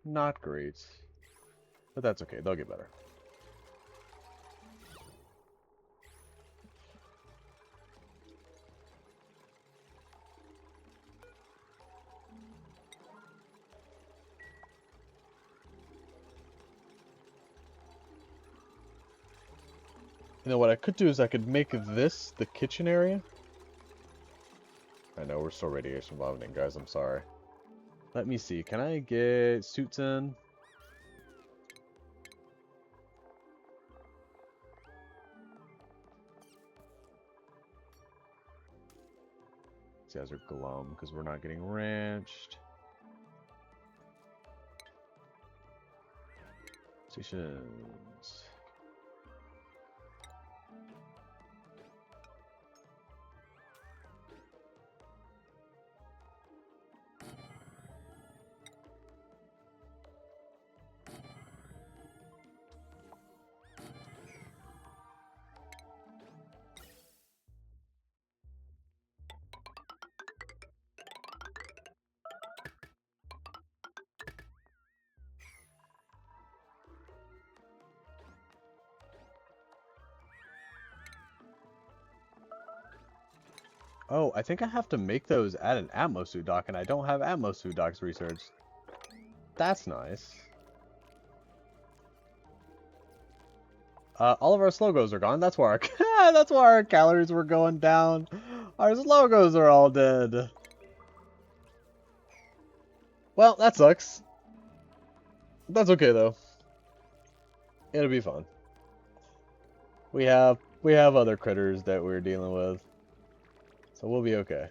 A: Not great. But that's okay, they'll get better. You know what I could do is I could make this the kitchen area. I know we're still radiation vomiting, guys. I'm sorry. Let me see. Can I get suits in? These guys are glum because we're not getting ranched. Stations. Oh, I think I have to make those at an Atmosuit dock, and I don't have Atmosuit docks researched. That's nice. All of our slogos are gone. That's why our that's why our calories were going down. Our slogos are all dead. Well, that sucks. That's okay though. It'll be fun. We have other critters that we're dealing with, so we'll be okay.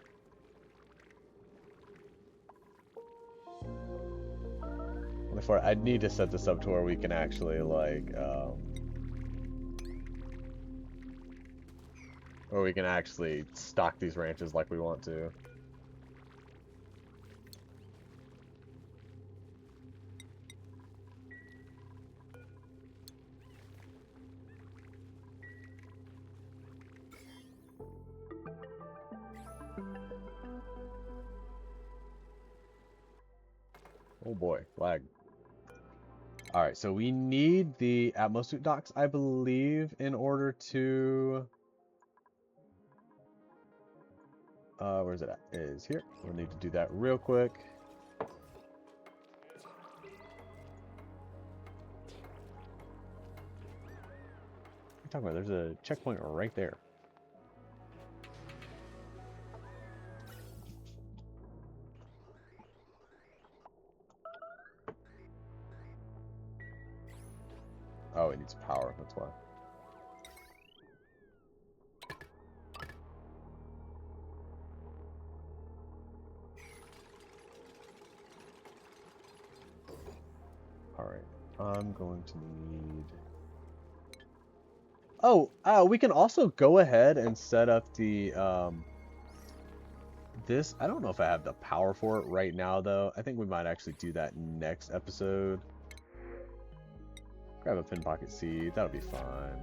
A: Before I need to set this up to where we can actually like or we can actually stock these ranches like we want to. Oh boy, lag. Alright, so we need the Atmosuit docks, I believe, in order to... where is it at? It is here. We'll need to do that real quick. What are you talking about? There's a checkpoint right there. Oh, it needs power, that's why. Alright, I'm going to need... Oh, we can also go ahead and set up the, this. I don't know if I have the power for it right now, though. I think we might actually do that next episode. Grab a pin pocket seed, that'll be fine.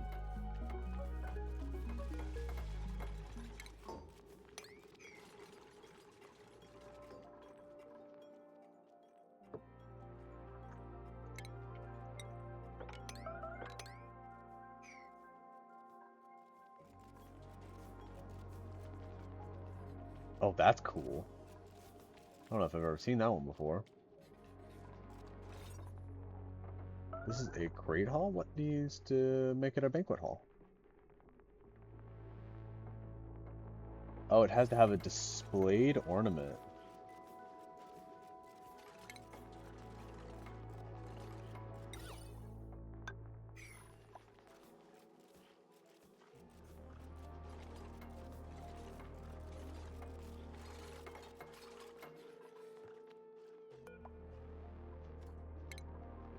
A: Oh, that's cool. I don't know if I've ever seen that one before. This is a great hall? What needs to make it a banquet hall? Oh, it has to have a displayed ornament.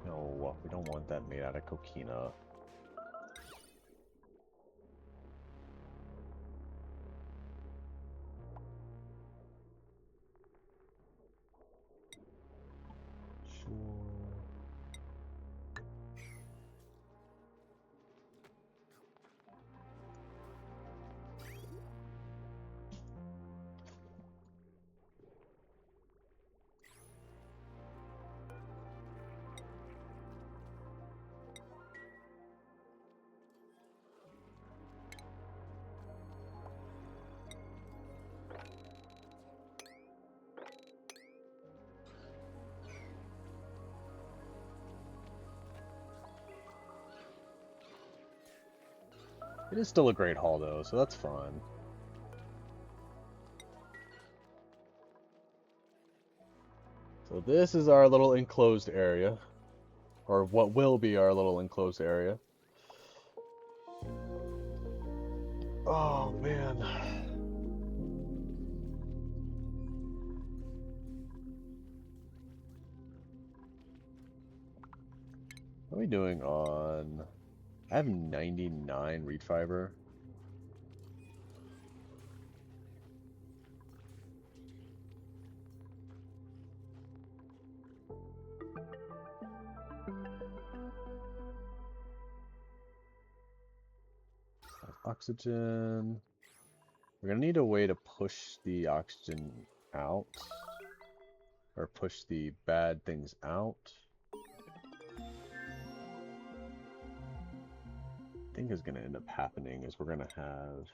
A: No, we don't want that made out of coquina. It is still a great haul, though, so that's fun. So this is our little enclosed area, or what will be our little enclosed area. Oh man. What are we doing on... I have 99 reed fiber. Oxygen. We're gonna need a way to push the oxygen out. Or push the bad things out. I think is gonna end up happening is we're gonna have...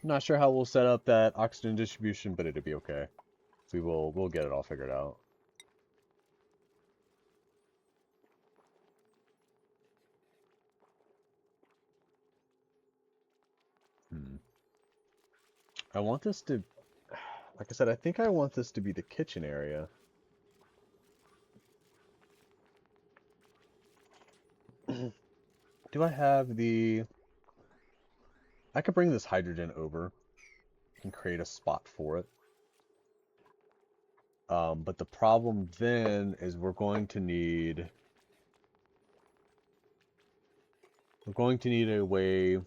A: Not sure how we'll set up that oxygen distribution, but it'll be okay. We'll get it all figured out. I want this to, like I said, I think I want this to be the kitchen area. Do I have the... I could bring this hydrogen over and create a spot for it. But the problem then is we're going to need a way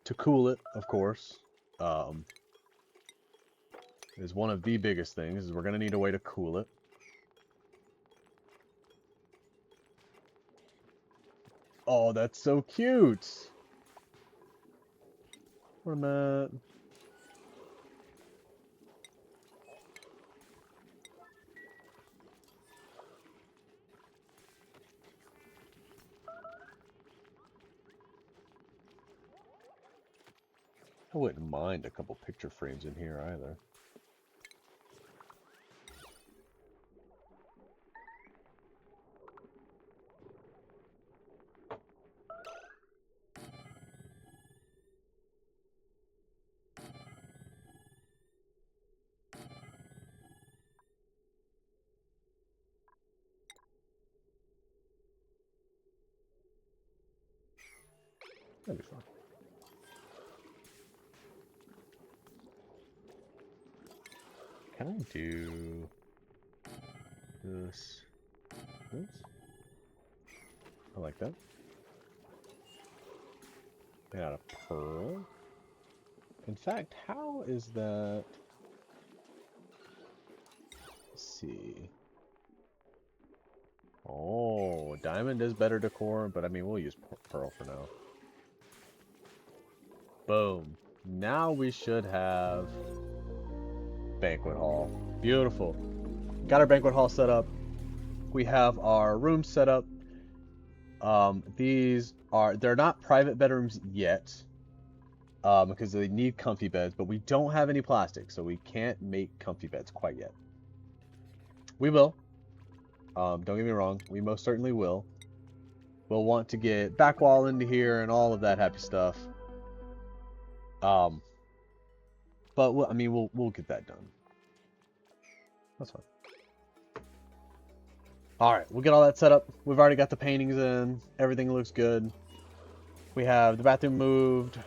A: to cool it, of course. Is one of the biggest things, is we're going to need a way to cool it. Oh, that's so cute! Where am I at? I wouldn't mind a couple picture frames in here either. That'd be fun. Can I do this? I like that. Got a pearl. In fact, how is that? Let's see. Oh, diamond is better decor, but I mean, we'll use pearl for now. Boom. Now we should have banquet hall. Beautiful. Got our banquet hall set up. We have our rooms set up. They're not private bedrooms yet, because they need comfy beds, but we don't have any plastic, so we can't make comfy beds quite yet. We will. Don't get me wrong, we most certainly will. We'll want to get back wall into here and all of that happy stuff. But I mean, we'll get that done. That's fine. All right, we'll get all that set up. We've already got the paintings in. Everything looks good. We have the bathroom moved.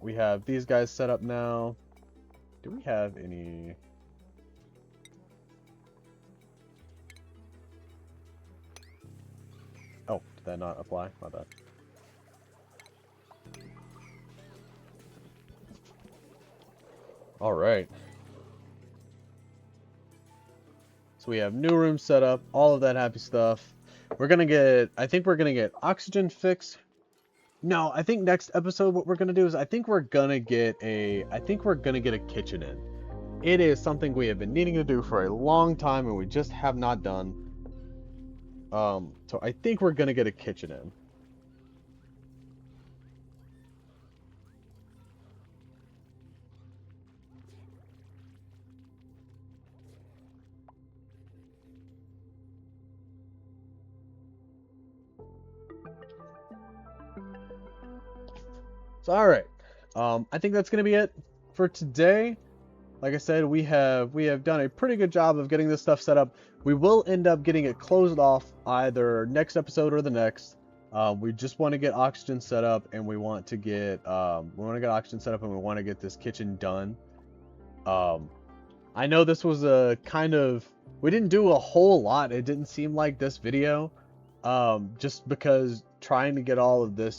A: We have these guys set up now. Do we have any? Oh, did that not apply? My bad. All right. So we have new rooms set up, all of that happy stuff. We're gonna get, I think we're gonna get oxygen fixed No, I think next episode what we're gonna do is I think we're gonna get a kitchen in. It is something we have been needing to do for a long time and we just have not done. So I think we're gonna get a kitchen in. So all right, I think that's gonna be it for today. Like I said, we have done a pretty good job of getting this stuff set up. We will end up getting it closed off either next episode or the next. We just want to get oxygen set up, and we want to get this kitchen done. I know this was a kind of, we didn't do a whole lot. It didn't seem like this video, just because trying to get all of the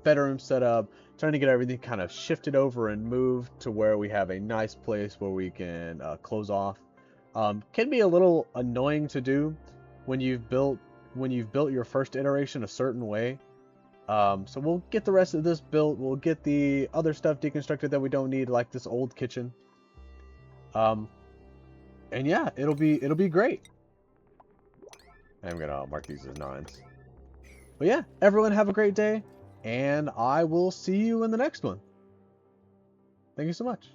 A: bedrooms set up, trying to get everything kind of shifted over and moved to where we have a nice place where we can close off. Can be a little annoying to do when you've built your first iteration a certain way. So we'll get the rest of this built. We'll get the other stuff deconstructed that we don't need, like this old kitchen. And yeah, it'll be great. I'm gonna mark these as 9s. But yeah, everyone have a great day, and I will see you in the next one. Thank you so much.